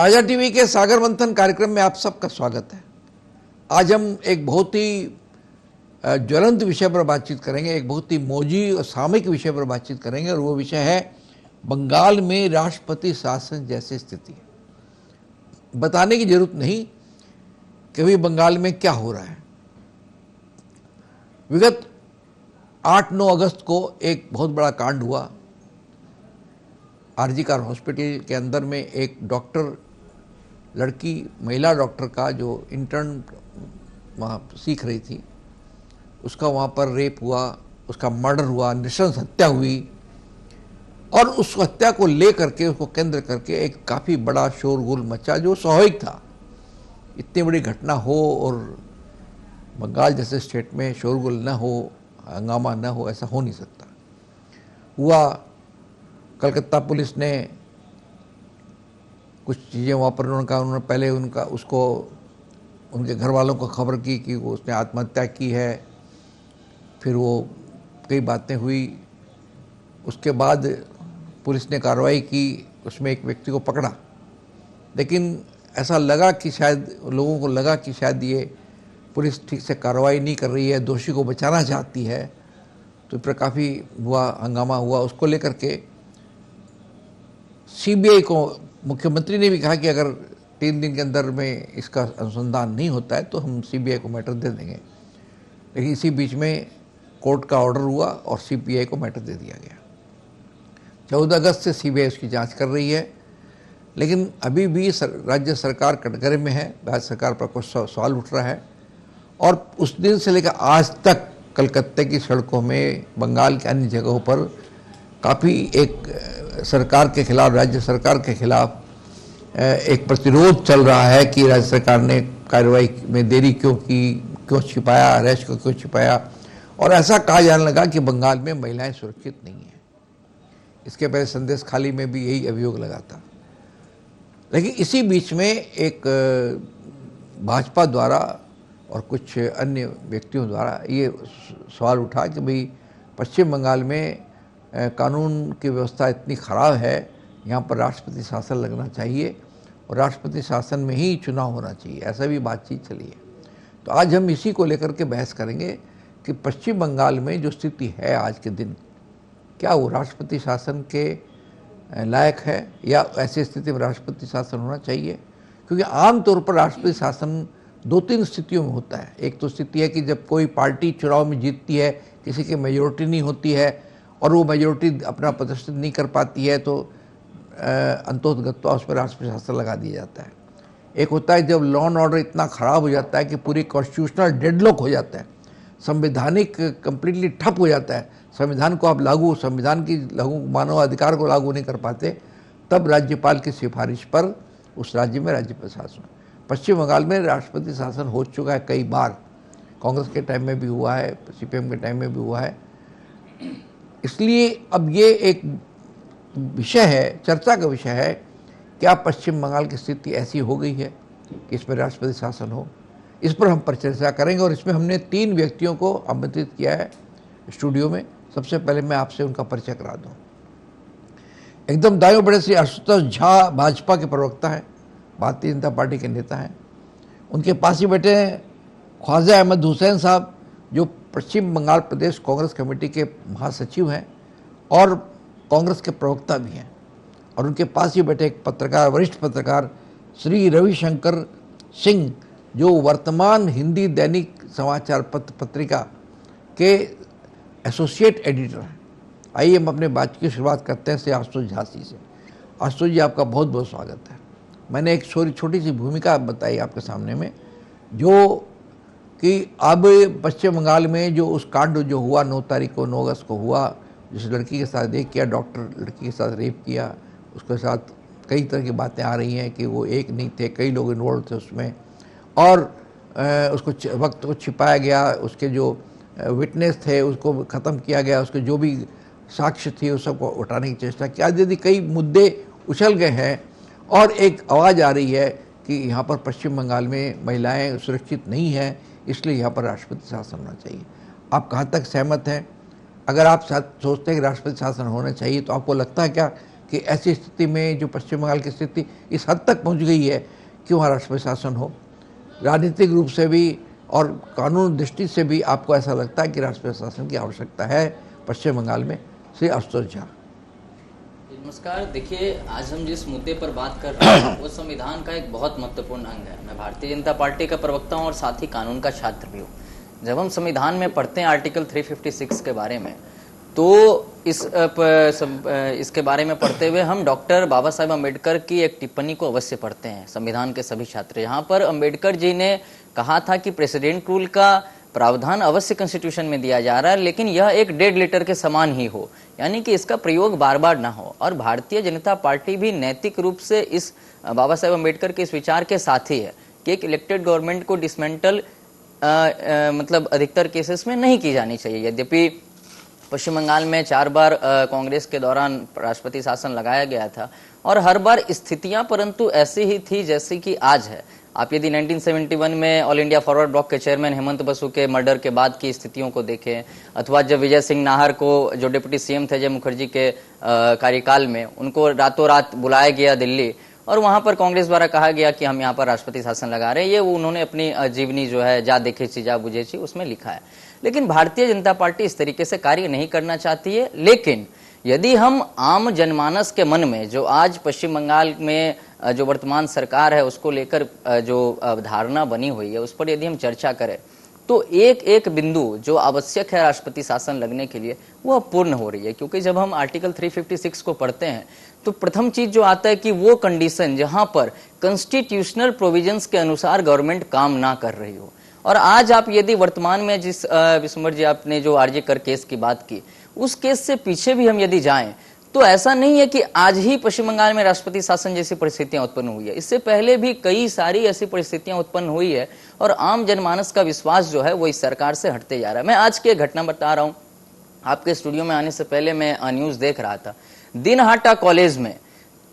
ताजा टीवी के सागर मंथन कार्यक्रम में आप सबका स्वागत है। आज हम एक बहुत ही ज्वलंत विषय पर बातचीत करेंगे, एक बहुत ही मौजी और सामयिक विषय पर बातचीत करेंगे और वो विषय है बंगाल में राष्ट्रपति शासन जैसी स्थिति। बताने की जरूरत नहीं कि अभी बंगाल में क्या हो रहा है। विगत 8-9 अगस्त को एक बहुत बड़ा कांड हुआ। आरजी कार हॉस्पिटल के अंदर में एक डॉक्टर लड़की, महिला डॉक्टर का जो इंटर्न वहाँ सीख रही थी, उसका वहाँ पर रेप हुआ, उसका मर्डर हुआ, नृशंस हत्या हुई और उस हत्या को ले करके, उसको केंद्र करके एक काफ़ी बड़ा शोरगुल मचा जो स्वाभाविक था। इतनी बड़ी घटना हो और बंगाल जैसे स्टेट में शोरगुल न हो, हंगामा न हो, ऐसा हो नहीं सकता। हुआ, कलकत्ता पुलिस ने कुछ चीज़ें वहाँ पर उन्होंने पहले उनके घर वालों को खबर की कि वो उसने आत्महत्या की है। फिर वो कई बातें हुई, उसके बाद पुलिस ने कार्रवाई की, उसमें एक व्यक्ति को पकड़ा। लेकिन ऐसा लगा कि शायद लोगों को लगा कि शायद ये पुलिस ठीक से कार्रवाई नहीं कर रही है, दोषी को बचाना चाहती है। तो फिर काफ़ी हुआ, हंगामा हुआ। उसको लेकर के सीबीआई को मुख्यमंत्री ने भी कहा कि अगर 3 दिन के अंदर में इसका अनुसंधान नहीं होता है तो हम सीबीआई को मैटर दे देंगे। लेकिन इसी बीच में कोर्ट का ऑर्डर हुआ और सीबीआई को मैटर दे दिया गया। 14 अगस्त से सीबीआई उसकी जांच कर रही है। लेकिन अभी भी राज्य सरकार कटघरे में है। राज्य सरकार पर कुछ सवाल उठ रहा है और उस दिन से लेकर आज तक कलकत्ते की सड़कों में, बंगाल के अन्य जगहों पर काफ़ी एक सरकार के खिलाफ, राज्य सरकार के खिलाफ एक प्रतिरोध चल रहा है कि राज्य सरकार ने कार्रवाई में देरी क्यों की, क्यों छिपाया, अरेस्ट को क्यों छिपाया। और ऐसा कहा जाने लगा कि बंगाल में महिलाएं सुरक्षित नहीं हैं। इसके पहले संदेश खाली में भी यही अभियोग लगा था। लेकिन इसी बीच में एक भाजपा द्वारा और कुछ अन्य व्यक्तियों द्वारा ये सवाल उठा कि भाई पश्चिम बंगाल में कानून की व्यवस्था इतनी ख़राब है, यहाँ पर राष्ट्रपति शासन लगना चाहिए और राष्ट्रपति शासन में ही चुनाव होना चाहिए। ऐसा भी बातचीत चली है। तो आज हम इसी को लेकर के बहस करेंगे कि पश्चिम बंगाल में जो स्थिति है आज के दिन, क्या वो राष्ट्रपति शासन के लायक है या ऐसी स्थिति में राष्ट्रपति शासन होना चाहिए। क्योंकि आमतौर पर राष्ट्रपति शासन 2-3 स्थितियों में होता है। एक तो स्थिति है कि जब कोई पार्टी चुनाव में जीतती है, किसी की मेजोरिटी नहीं होती है और वो मेजोरिटी अपना प्रदर्शित नहीं कर पाती है, तो अंततोगत्वा उस पर राष्ट्रपति शासन लगा दिया जाता है। एक होता है जब लॉ एंड ऑर्डर इतना ख़राब हो जाता है कि पूरी कॉन्स्टिट्यूशनल डेडलॉक हो जाता है, संवैधानिक कंप्लीटली ठप हो जाता है, संविधान को आप संविधान की मानव अधिकार को लागू नहीं कर पाते, तब राज्यपाल की सिफारिश पर उस राज्य में राज्यपाल शासन। पश्चिम बंगाल में राष्ट्रपति शासन हो चुका है कई बार। कांग्रेस के टाइम में भी हुआ है, सीपीएम के टाइम में भी हुआ है। इसलिए अब ये एक विषय है, चर्चा का विषय है, क्या पश्चिम बंगाल की स्थिति ऐसी हो गई है कि इसमें राष्ट्रपति शासन हो। इस पर हम पर चर्चा करेंगे और इसमें हमने 3 व्यक्तियों को आमंत्रित किया है स्टूडियो में। सबसे पहले मैं आपसे उनका परिचय करा दूं। एकदम दाएं बड़े श्री आशुतोष झा भाजपा के प्रवक्ता हैं, भारतीय जनता पार्टी के नेता हैं। उनके पास ही बैठे हैं ख्वाजा अहमद हुसैन साहब, जो पश्चिम बंगाल प्रदेश कांग्रेस कमेटी के महासचिव हैं और कांग्रेस के प्रवक्ता भी हैं। और उनके पास ही बैठे एक पत्रकार, वरिष्ठ पत्रकार श्री रविशंकर सिंह, जो वर्तमान हिंदी दैनिक समाचार पत्रिका के एसोसिएट एडिटर हैं। आइए हम अपने बात की शुरुआत करते हैं श्री आशुतोष झा से। आशुतोष जी, आपका बहुत बहुत स्वागत है। मैंने एक छोटी सी भूमिका बताई आपके सामने में, जो कि अब पश्चिम बंगाल में जो उस कांड जो हुआ 9 अगस्त को हुआ, जिस लड़की के साथ रेप किया, डॉक्टर लड़की के साथ रेप किया, उसके साथ कई तरह की बातें आ रही हैं कि वो एक नहीं थे, कई लोग इन्वॉल्व थे उसमें और उसको वक्त को छिपाया गया, उसके जो विटनेस थे उसको ख़त्म किया गया, उसके जो भी साक्ष्य थे उस सबको उठाने की चेष्टा की। आज यदि कई मुद्दे उछल गए हैं और एक आवाज़ आ रही है कि यहाँ पर पश्चिम बंगाल में महिलाएं सुरक्षित नहीं हैं, इसलिए यहाँ पर राष्ट्रपति शासन होना चाहिए। आप कहाँ तक सहमत हैं? अगर आप सोचते हैं कि राष्ट्रपति शासन होना चाहिए, तो आपको लगता है क्या कि ऐसी स्थिति में जो पश्चिम बंगाल की स्थिति इस हद तक पहुंच गई है कि वहाँ राष्ट्रपति शासन हो, राजनीतिक रूप से भी और कानून दृष्टि से भी आपको ऐसा लगता है कि राष्ट्रपति शासन की आवश्यकता है पश्चिम बंगाल में? श्री आशुतोष झा। नमस्कार। देखिए, आज हम जिस मुद्दे पर बात कर रहे हैं वो संविधान का एक बहुत महत्वपूर्ण अंग है। मैं भारतीय जनता पार्टी का प्रवक्ता हूँ और साथ ही कानून का छात्र भी हूँ। जब हम संविधान में पढ़ते हैं आर्टिकल 356 के बारे में, तो इसके बारे में पढ़ते हुए हम डॉक्टर बाबा साहेब अम्बेडकर की एक टिप्पणी को अवश्य पढ़ते हैं, संविधान के सभी छात्र। यहाँ पर अम्बेडकर जी ने कहा था कि प्रेसिडेंट रूल का प्रावधान अवश्य कॉन्स्टिट्यूशन में दिया जा रहा है, लेकिन यह एक डेड लेटर के समान ही हो, यानी कि इसका प्रयोग बार बार ना हो। और भारतीय जनता पार्टी भी नैतिक रूप से इस बाबा साहेब अम्बेडकर के इस विचार के साथ ही है कि एक इलेक्टेड गवर्नमेंट को डिसमेंटल मतलब अधिकतर केसेस में नहीं की जानी चाहिए। यद्यपि पश्चिम बंगाल में 4 बार कांग्रेस के दौरान राष्ट्रपति शासन लगाया गया था और हर बार स्थितियां परंतु ऐसी ही थी जैसी कि आज है। आप यदि 1971 में ऑल इंडिया फॉरवर्ड ब्लॉक के चेयरमैन हेमंत बसु के मर्डर के बाद की स्थितियों को देखें, अथवा जब विजय सिंह नाहर को, जो डिप्टी सीएम थे जय मुखर्जी के कार्यकाल में, उनको रातों रात बुलाया गया दिल्ली और वहां पर कांग्रेस द्वारा कहा गया कि हम यहाँ पर राष्ट्रपति शासन लगा रहे हैं, ये उन्होंने अपनी जीवनी जो है जा देखे ची जा बुझे ची उसमें लिखा है। लेकिन भारतीय जनता पार्टी इस तरीके से कार्य नहीं करना चाहती है। लेकिन यदि हम आम जनमानस के मन में जो आज पश्चिम बंगाल में जो वर्तमान सरकार है उसको लेकर जो धारणा बनी हुई है उस पर यदि हम चर्चा करें, तो एक एक बिंदु जो आवश्यक है राष्ट्रपति शासन लगने के लिए वह पूर्ण हो रही है। क्योंकि जब हम आर्टिकल 356 को पढ़ते हैं तो प्रथम चीज जो आता है कि वो कंडीशन जहां पर कॉन्स्टिट्यूशनल प्रोविजंस के अनुसार गवर्नमेंट काम ना कर रही हो। और आज आप यदि वर्तमान में जिस विश्वम्भर जी आपने जो आरजे कर केस की बात की, उस केस से पीछे भी हम यदि जाएं तो ऐसा नहीं है कि आज ही पश्चिम बंगाल में राष्ट्रपति शासन जैसी परिस्थितियां उत्पन्न हुई है। इससे पहले भी कई सारी ऐसी परिस्थितियां उत्पन्न हुई है और आम जनमानस का विश्वास जो है वो इस सरकार से हटते जा रहा है। मैं आज की एक घटना बता रहा हूं। आपके स्टूडियो में आने से पहले मैं न्यूज देख रहा था। दिनहाटा कॉलेज में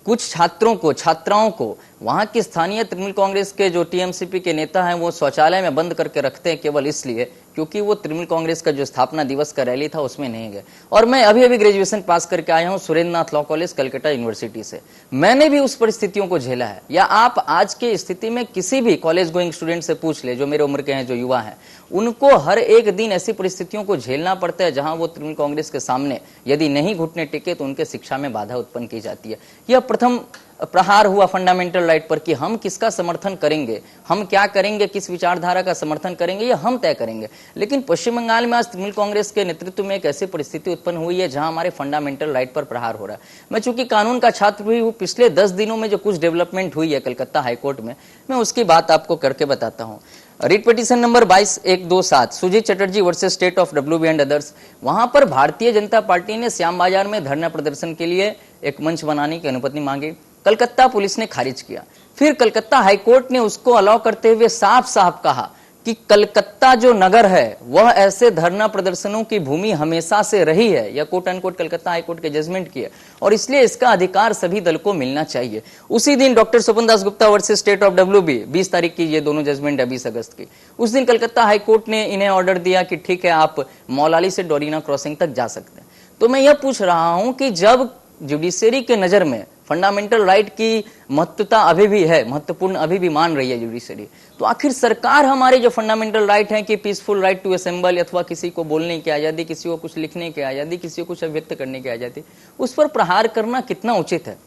कुछ छात्राओं को वहां की स्थानीय तृणमूल कांग्रेस के जो टीएमसीपी के नेता हैं वो शौचालय में बंद करके रखते हैं केवल इसलिए क्योंकि वो तृणमूल कांग्रेस का जो स्थापना दिवस का रैली था उसमें नहीं गए। और मैं अभी ग्रेजुएशन पास करके आया हूं सुरेंद्र नाथ लॉ कॉलेज कलकत्ता यूनिवर्सिटी से। मैंने भी उस परिस्थितियों को झेला है। या आप आज की स्थिति में किसी भी कॉलेज गोइंग स्टूडेंट से पूछ ले जो मेरे उम्र के हैं, जो युवा हैं, उनको हर एक दिन ऐसी परिस्थितियों को झेलना पड़ता है जहां वो तृणमूल कांग्रेस के सामने यदि नहीं घुटने टिके तो उनके शिक्षा में बाधा उत्पन्न की जाती है। यह प्रथम प्रहार हुआ फंडामेंटल राइट पर कि हम किसका समर्थन करेंगे, हम क्या करेंगे, किस विचारधारा का समर्थन करेंगे, ये हम तय करेंगे। लेकिन पश्चिम बंगाल में आज तृणमूल कांग्रेस के नेतृत्व में एक ऐसी परिस्थिति उत्पन्न हुई है जहां हमारे फंडामेंटल राइट पर प्रहार हो रहा है। मैं चूंकि कानून का छात्र भी हूं, पिछले 10 दिनों में जो कुछ डेवलपमेंट हुई है कलकत्ता हाईकोर्ट में, मैं उसकी बात आपको करके बताता हूं। Writ petition number 22127 Sujit Chatterjee versus state of WB and others. वहां पर भारतीय जनता पार्टी ने श्याम बाजार में धरना प्रदर्शन के लिए एक मंच बनाने की अनुमति मांगी। कलकत्ता पुलिस ने खारिज किया। फिर कलकत्ता हाईकोर्ट ने उसको अलाउ करते हुए साफ साफ कहा कि कलकत्ता जो नगर है वह ऐसे धरना प्रदर्शनों की भूमि हमेशा से रही है। यह कोट अनकोट कलकत्ता हाईकोर्ट के जजमेंट की है और इसलिए इसका अधिकार सभी दल को मिलना चाहिए। उसी दिन doctor Swapan Das Gupta versus state of WB 20 तारीख की, ये दोनों जजमेंट है 20 अगस्त की। उस दिन कलकत्ता हाईकोर्ट ने इन्हें ऑर्डर दिया कि ठीक है, आप मौलाली से डोरीना क्रॉसिंग तक जा सकते हैं। तो मैं यह पूछ रहा हूं कि जब जुडिशरी के नजर में फंडामेंटल राइट की महत्वता अभी भी है, महत्वपूर्ण अभी भी मान रही है जुडिशरी, तो आखिर सरकार हमारे जो फंडामेंटल राइट है कि पीसफुल राइट टू असेंबल अथवा किसी को बोलने की आजादी, किसी को कुछ लिखने की आजादी, किसी को कुछ अभिव्यक्त करने की आजादी, उस पर प्रहार करना कितना उचित है।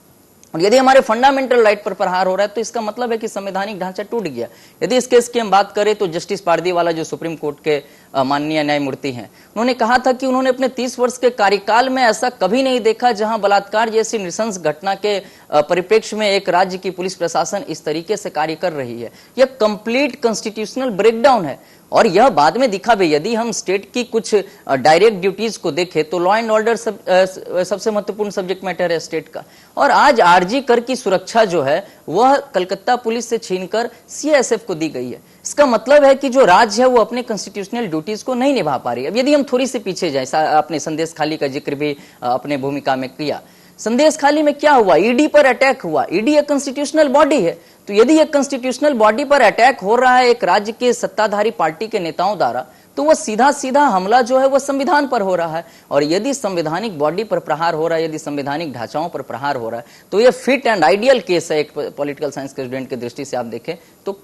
और यदि हमारे फंडामेंटल राइट पर प्रहार हो रहा है तो इसका मतलब है कि संवैधानिक ढांचा टूट गया। यदि इस केस की हम बात करें तो जस्टिस पारदीवाला जो सुप्रीम कोर्ट के माननीय न्यायमूर्ति हैं, उन्होंने कहा था कि उन्होंने अपने 30 वर्ष के कार्यकाल में ऐसा कभी नहीं देखा जहां बलात्कार जैसी नृशंस घटना के परिप्रेक्ष्य में एक राज्य की पुलिस प्रशासन इस तरीके से कार्य कर रही है। यह कंप्लीट कॉन्स्टिट्यूशनल ब्रेकडाउन है। और यह बाद में दिखा भी, यदि हम स्टेट की कुछ डायरेक्ट ड्यूटीज को देखें तो लॉ एंड ऑर्डर सबसे महत्वपूर्ण सब्जेक्ट मैटर है स्टेट का। और आज आरजी कर की सुरक्षा जो है वह कलकत्ता पुलिस से छीनकर सीआईएसएफ को दी गई है। इसका मतलब है कि जो राज्य है वो अपने कॉन्स्टिट्यूशनल ड्यूटीज को नहीं निभा पा रही। अब यदि हम थोड़ी सी पीछे जाए, आपने संदेश खाली का जिक्र भी अपने भूमिका में किया। संदेश खाली में क्या हुआ? ईडी पर अटैक हुआ। ईडी एक कॉन्स्टिट्यूशनल बॉडी है, तो यदि एक कॉन्स्टिट्यूशनल बॉडी पर अटैक हो रहा है एक राज्य के सत्ताधारी पार्टी के नेताओं द्वारा, तो वो सीधा सीधा हमला जो है वो संविधान पर हो रहा है। और यदि संवैधानिक बॉडी पर प्रहार हो रहा है, यदि संवैधानिक ढांचाओं पर प्रहार हो रहा है, तो ये फिट एंड आइडियल केस है एक पॉलिटिकल साइंस के स्टूडेंट की दृष्टि से आप देखें तो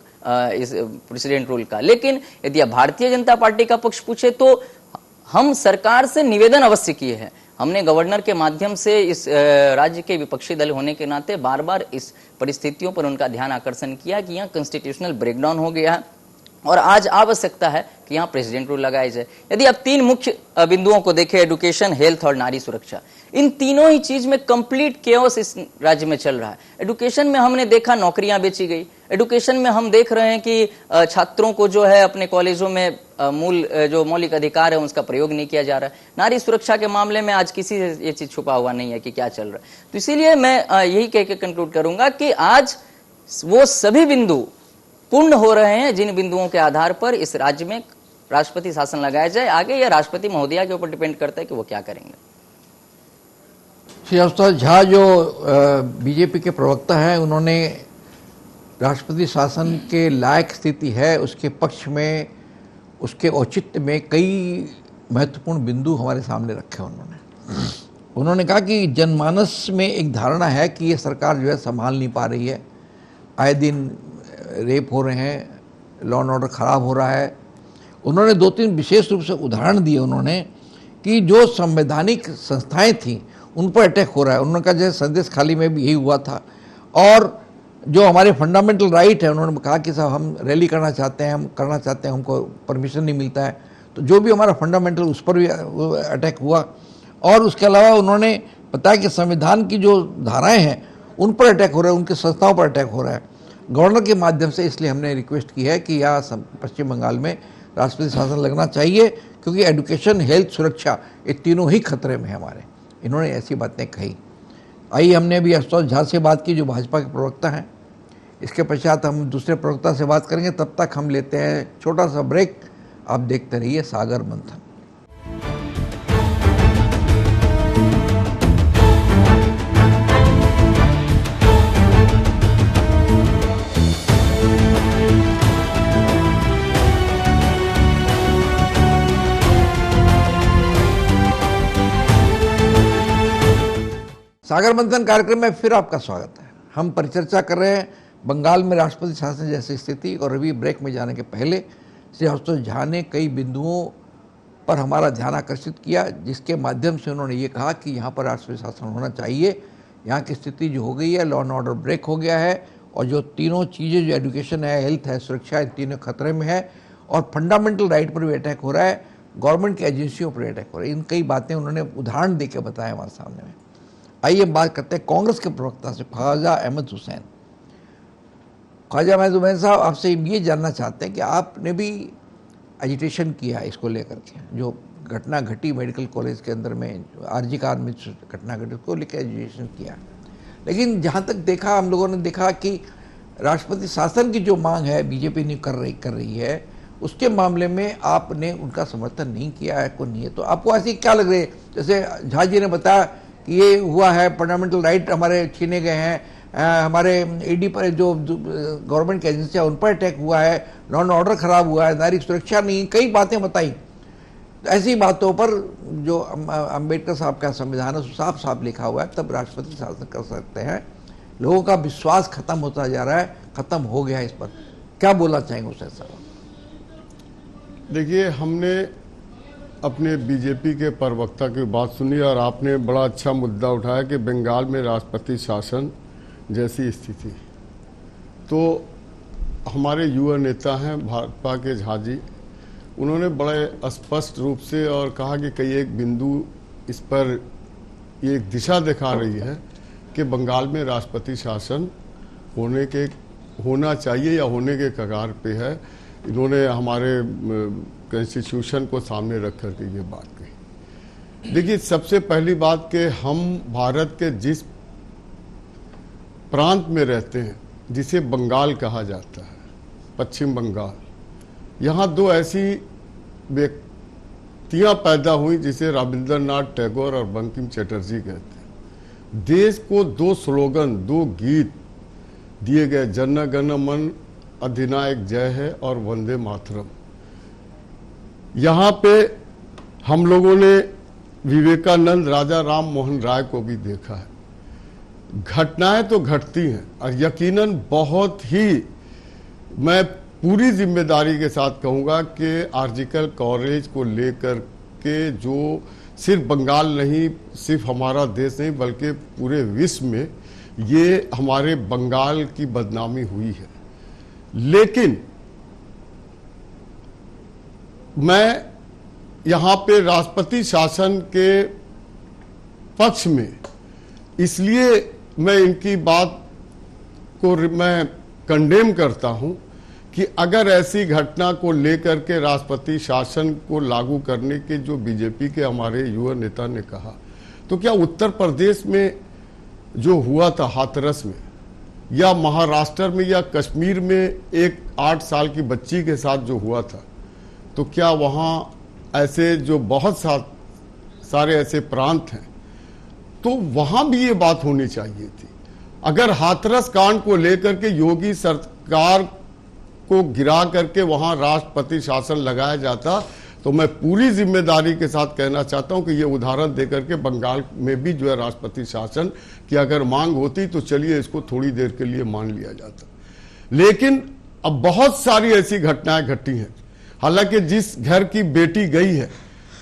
इस प्रेसिडेंट रूल का। लेकिन यदि आप भारतीय जनता पार्टी का पक्ष पूछे तो हम सरकार से निवेदन अवश्य किए हैं। हमने गवर्नर के माध्यम से इस राज्य के विपक्षी दल होने के नाते बार बार इस परिस्थितियों पर उनका ध्यान आकर्षण किया कि यहाँ कॉन्स्टिट्यूशनल ब्रेकडाउन हो गया है और आज आवश्यकता है कि यहाँ प्रेसिडेंट रूल लगाया जाए। यदि आप तीन मुख्य बिंदुओं को देखें, एजुकेशन, हेल्थ और नारी सुरक्षा, इन तीनों ही चीज में कंप्लीट केओस इस राज्य में चल रहा है। एजुकेशन में हमने देखा नौकरियां बेची गई, एजुकेशन में हम देख रहे हैं कि छात्रों को जो है अपने कॉलेजों में जो मौलिक अधिकार है उसका प्रयोग नहीं किया जा रहा है। नारी सुरक्षा के मामले में आज किसी से ये चीज छुपा हुआ नहीं है कि क्या चल रहा है। तो इसीलिए मैं यही कह के कंक्लूड करूंगा कि आज वो सभी बिंदु पूर्ण हो रहे हैं जिन बिंदुओं के आधार पर इस राज्य में राष्ट्रपति शासन लगाया जाए। आगे यह राष्ट्रपति महोदया के ऊपर डिपेंड करता है कि वो क्या करेंगे। श्री आशुतोष झा जो बीजेपी के प्रवक्ता हैं, उन्होंने राष्ट्रपति शासन के लायक स्थिति है उसके पक्ष में, उसके औचित्य में कई महत्वपूर्ण बिंदु हमारे सामने रखे। उन्होंने कहा कि जनमानस में एक धारणा है कि ये सरकार जो है संभाल नहीं पा रही है, आए दिन रेप हो रहे हैं, लॉ एंड ऑर्डर खराब हो रहा है। उन्होंने दो तीन विशेष रूप से उदाहरण दिए उन्होंने कि जो संवैधानिक संस्थाएं थीं उन पर अटैक हो रहा है। उन्होंने कहा जैसे संदेश खाली में भी यही हुआ था। और जो हमारे फंडामेंटल राइट है, उन्होंने कहा कि साहब हम रैली करना चाहते हैं, हम करना चाहते हैं, हमको परमिशन नहीं मिलता है, तो जो भी हमारा फंडामेंटल उस पर भी अटैक हुआ। और उसके अलावा उन्होंने बताया कि संविधान की जो धाराएं हैं उन पर अटैक हो रहा है, उनकी संस्थाओं पर अटैक हो रहा है गवर्नर के माध्यम से। इसलिए हमने रिक्वेस्ट की है कि यहाँ पश्चिम बंगाल में राष्ट्रपति शासन लगना चाहिए, क्योंकि एजुकेशन, हेल्थ, सुरक्षा ये तीनों ही खतरे में है हमारे। इन्होंने ऐसी बातें कही। आइए, हमने अभी आशुतोष झा से बात की जो भाजपा के प्रवक्ता हैं। इसके पश्चात हम दूसरे प्रवक्ता से बात करेंगे। तब तक हम लेते हैं छोटा सा ब्रेक। आप देखते रहिए सागर मंथन। सागर मंथन कार्यक्रम में फिर आपका स्वागत है। हम परिचर्चा कर रहे हैं बंगाल में राष्ट्रपति शासन जैसी स्थिति। और अभी ब्रेक में जाने के पहले श्री आशुतोष झा ने कई बिंदुओं पर हमारा ध्यान आकर्षित किया, जिसके माध्यम से उन्होंने ये कहा कि यहाँ पर राष्ट्रपति शासन होना चाहिए। यहाँ की स्थिति जो हो गई है, लॉ एंड ऑर्डर ब्रेक हो गया है, और जो तीनों चीज़ें, जो एजुकेशन है, हेल्थ है, सुरक्षा है, तीनों खतरे में है। और फंडामेंटल राइट पर भी अटैक हो रहा है, गवर्नमेंट की एजेंसियों पर अटैक हो रहा है। इन कई बातें उन्होंने उदाहरण दे के बताया हमारे सामने में। आइए बात करते हैं कांग्रेस के प्रवक्ता से, ख्वाजा अहमद हुसैन। ख्वाजा अहमद हुसैन साहब, आपसे ये जानना चाहते हैं कि आपने भी एजिटेशन किया है इसको लेकर के, जो घटना घटी मेडिकल कॉलेज के अंदर में, आरजी कार में घटना घटी, उसको लेकर एजिटेशन किया। लेकिन जहाँ तक देखा, हम लोगों ने देखा कि राष्ट्रपति शासन की जो मांग है बीजेपी ने कर रही है, उसके मामले में आपने उनका समर्थन नहीं किया है, कोई नहीं है। तो आपको ऐसी क्या लग रही है? जैसे झा जी ने बताया कि ये हुआ है, फंडामेंटल राइट हमारे छीने गए हैं, हमारे ईडी पर जो गवर्नमेंट की एजेंसी है उन पर अटैक हुआ है, लॉ एंड ऑर्डर खराब हुआ है, नारी सुरक्षा नहीं, कई बातें बताई। तो ऐसी बातों पर जो अम्बेडकर साहब का संविधान है साफ साफ लिखा हुआ है, तब राष्ट्रपति शासन कर सकते हैं। लोगों का विश्वास खत्म होता जा रहा है, खत्म हो गया है। इस पर क्या बोलना चाहेंगे हुसैन साहब? देखिए, हमने अपने बीजेपी के प्रवक्ता की बात सुनी और आपने बड़ा अच्छा मुद्दा उठाया कि बंगाल में राष्ट्रपति शासन जैसी स्थिति। तो हमारे युवा नेता हैं भाजपा के झा जी, उन्होंने बड़े स्पष्ट रूप से और कहा कि कई एक बिंदु इस पर ये एक दिशा दिखा रही है कि बंगाल में राष्ट्रपति शासन होना चाहिए या होने के कगार पे है। इन्होंने हमारे कॉन्स्टिट्यूशन को सामने रख कर के ये बात कही। देखिए, सबसे पहली बात कि हम भारत के जिस प्रांत में रहते हैं, जिसे बंगाल कहा जाता है, पश्चिम बंगाल, यहाँ दो ऐसी व्यक्तियाँ पैदा हुई जिसे रविंद्रनाथ टैगोर और बंकिम चटर्जी कहते हैं। देश को दो स्लोगन, दो गीत दिए गए, जन गण मन अधिनायक जय है और वंदे मातरम। यहाँ पे हम लोगों ने विवेकानंद राजा राम मोहन राय को भी देखा है। घटनाएं तो घटती हैं और यकीनन बहुत ही, मैं पूरी जिम्मेदारी के साथ कहूँगा कि आर्जिकल कॉलेज को लेकर के जो सिर्फ बंगाल नहीं, सिर्फ हमारा देश नहीं, बल्कि पूरे विश्व में ये हमारे बंगाल की बदनामी हुई है। लेकिन मैं यहाँ पे राष्ट्रपति शासन के पक्ष में, इसलिए मैं इनकी बात को मैं कंडेम करता हूँ कि अगर ऐसी घटना को लेकर के राष्ट्रपति शासन को लागू करने के जो बीजेपी के हमारे युवा नेता ने कहा, तो क्या उत्तर प्रदेश में जो हुआ था हाथरस में, या महाराष्ट्र में, या कश्मीर में एक 8 साल की बच्ची के साथ जो हुआ था, तो क्या वहाँ ऐसे जो बहुत सारे ऐसे प्रांत हैं, तो वहाँ भी ये बात होनी चाहिए थी। अगर हाथरस कांड को लेकर के योगी सरकार को गिरा करके वहाँ राष्ट्रपति शासन लगाया जाता, तो मैं पूरी जिम्मेदारी के साथ कहना चाहता हूं कि ये उदाहरण देकर के बंगाल में भी जो है राष्ट्रपति शासन की अगर मांग होती तो चलिए इसको थोड़ी देर के लिए मान लिया जाता। लेकिन अब बहुत सारी ऐसी घटनाएं घटी हैं। हालांकि जिस घर की बेटी गई है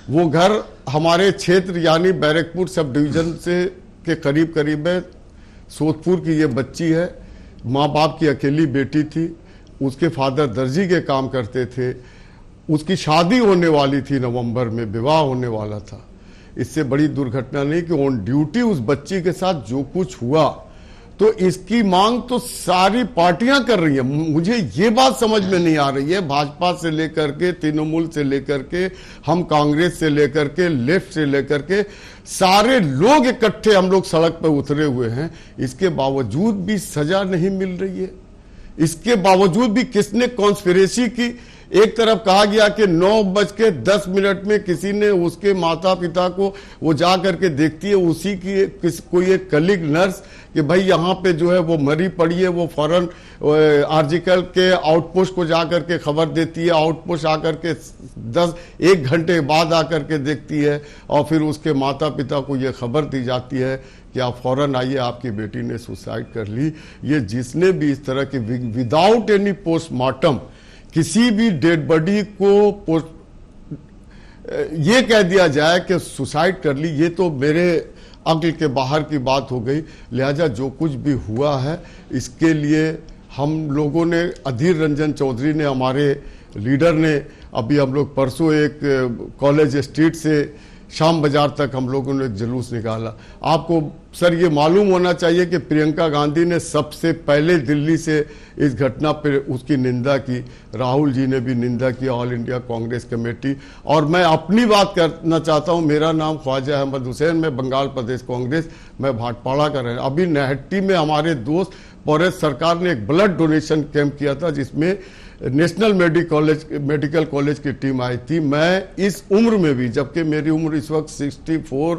वो घर हमारे क्षेत्र यानी बैरकपुर सब डिवीजन से के करीब करीब है। सोदपुर की ये बच्ची है, माँ बाप की अकेली बेटी थी, उसके फादर दर्जी के काम करते थे, उसकी शादी होने वाली थी, नवंबर में विवाह होने वाला था। इससे बड़ी दुर्घटना नहीं कि ऑन ड्यूटी उस बच्ची के साथ जो कुछ हुआ, तो इसकी मांग तो सारी पार्टियां कर रही है। मुझे ये बात समझ में नहीं आ रही है, भाजपा से लेकर के, तृणमूल से लेकर के, हम कांग्रेस से लेकर के, लेफ्ट से लेकर के, सारे लोग इकट्ठे हम लोग सड़क पर उतरे हुए हैं, इसके बावजूद भी सजा नहीं मिल रही है। इसके बावजूद भी किसने कॉन्स्पिरेसी की? एक तरफ कहा गया कि 9:10 में किसी ने उसके माता पिता को, वो जा करके देखती है उसी की कोई एक कलीग नर्स कि भाई यहाँ पे जो है वो मरी पड़ी है, वो फौरन आर्जिकल के आउटपोस्ट को जा करके खबर देती है, आउटपोस्ट आकर के 1 घंटे बाद आकर के देखती है और फिर उसके माता पिता को ये खबर दी जाती है कि आप फौरन आइए, आपकी बेटी ने सुसाइड कर ली। ये जिसने भी इस तरह की विदाउट एनी पोस्टमार्टम किसी भी डेड बॉडी को ये कह दिया जाए कि सुसाइड कर ली, ये तो मेरे अक्ल के बाहर की बात हो गई। लिहाजा जो कुछ भी हुआ है इसके लिए हम लोगों ने, अधीर रंजन चौधरी ने, हमारे लीडर ने, अभी हम लोग परसों एक कॉलेज स्ट्रीट से शाम बाजार तक हम लोगों ने एक जुलूस निकाला। आपको सर ये मालूम होना चाहिए कि प्रियंका गांधी ने सबसे पहले दिल्ली से इस घटना पर उसकी निंदा की, राहुल जी ने भी निंदा की, ऑल इंडिया कांग्रेस कमेटी। और मैं अपनी बात करना चाहता हूं, मेरा नाम ख्वाजा अहमद हुसैन, मैं बंगाल प्रदेश कांग्रेस, मैं भाटपाड़ा का रहने। अभी नहट्टी में हमारे दोस्त पौरेश सरकार ने एक ब्लड डोनेशन कैंप किया था जिसमें नेशनल मेडिकल कॉलेज की टीम आई थी। मैं इस उम्र में भी, जबकि मेरी उम्र इस वक्त 64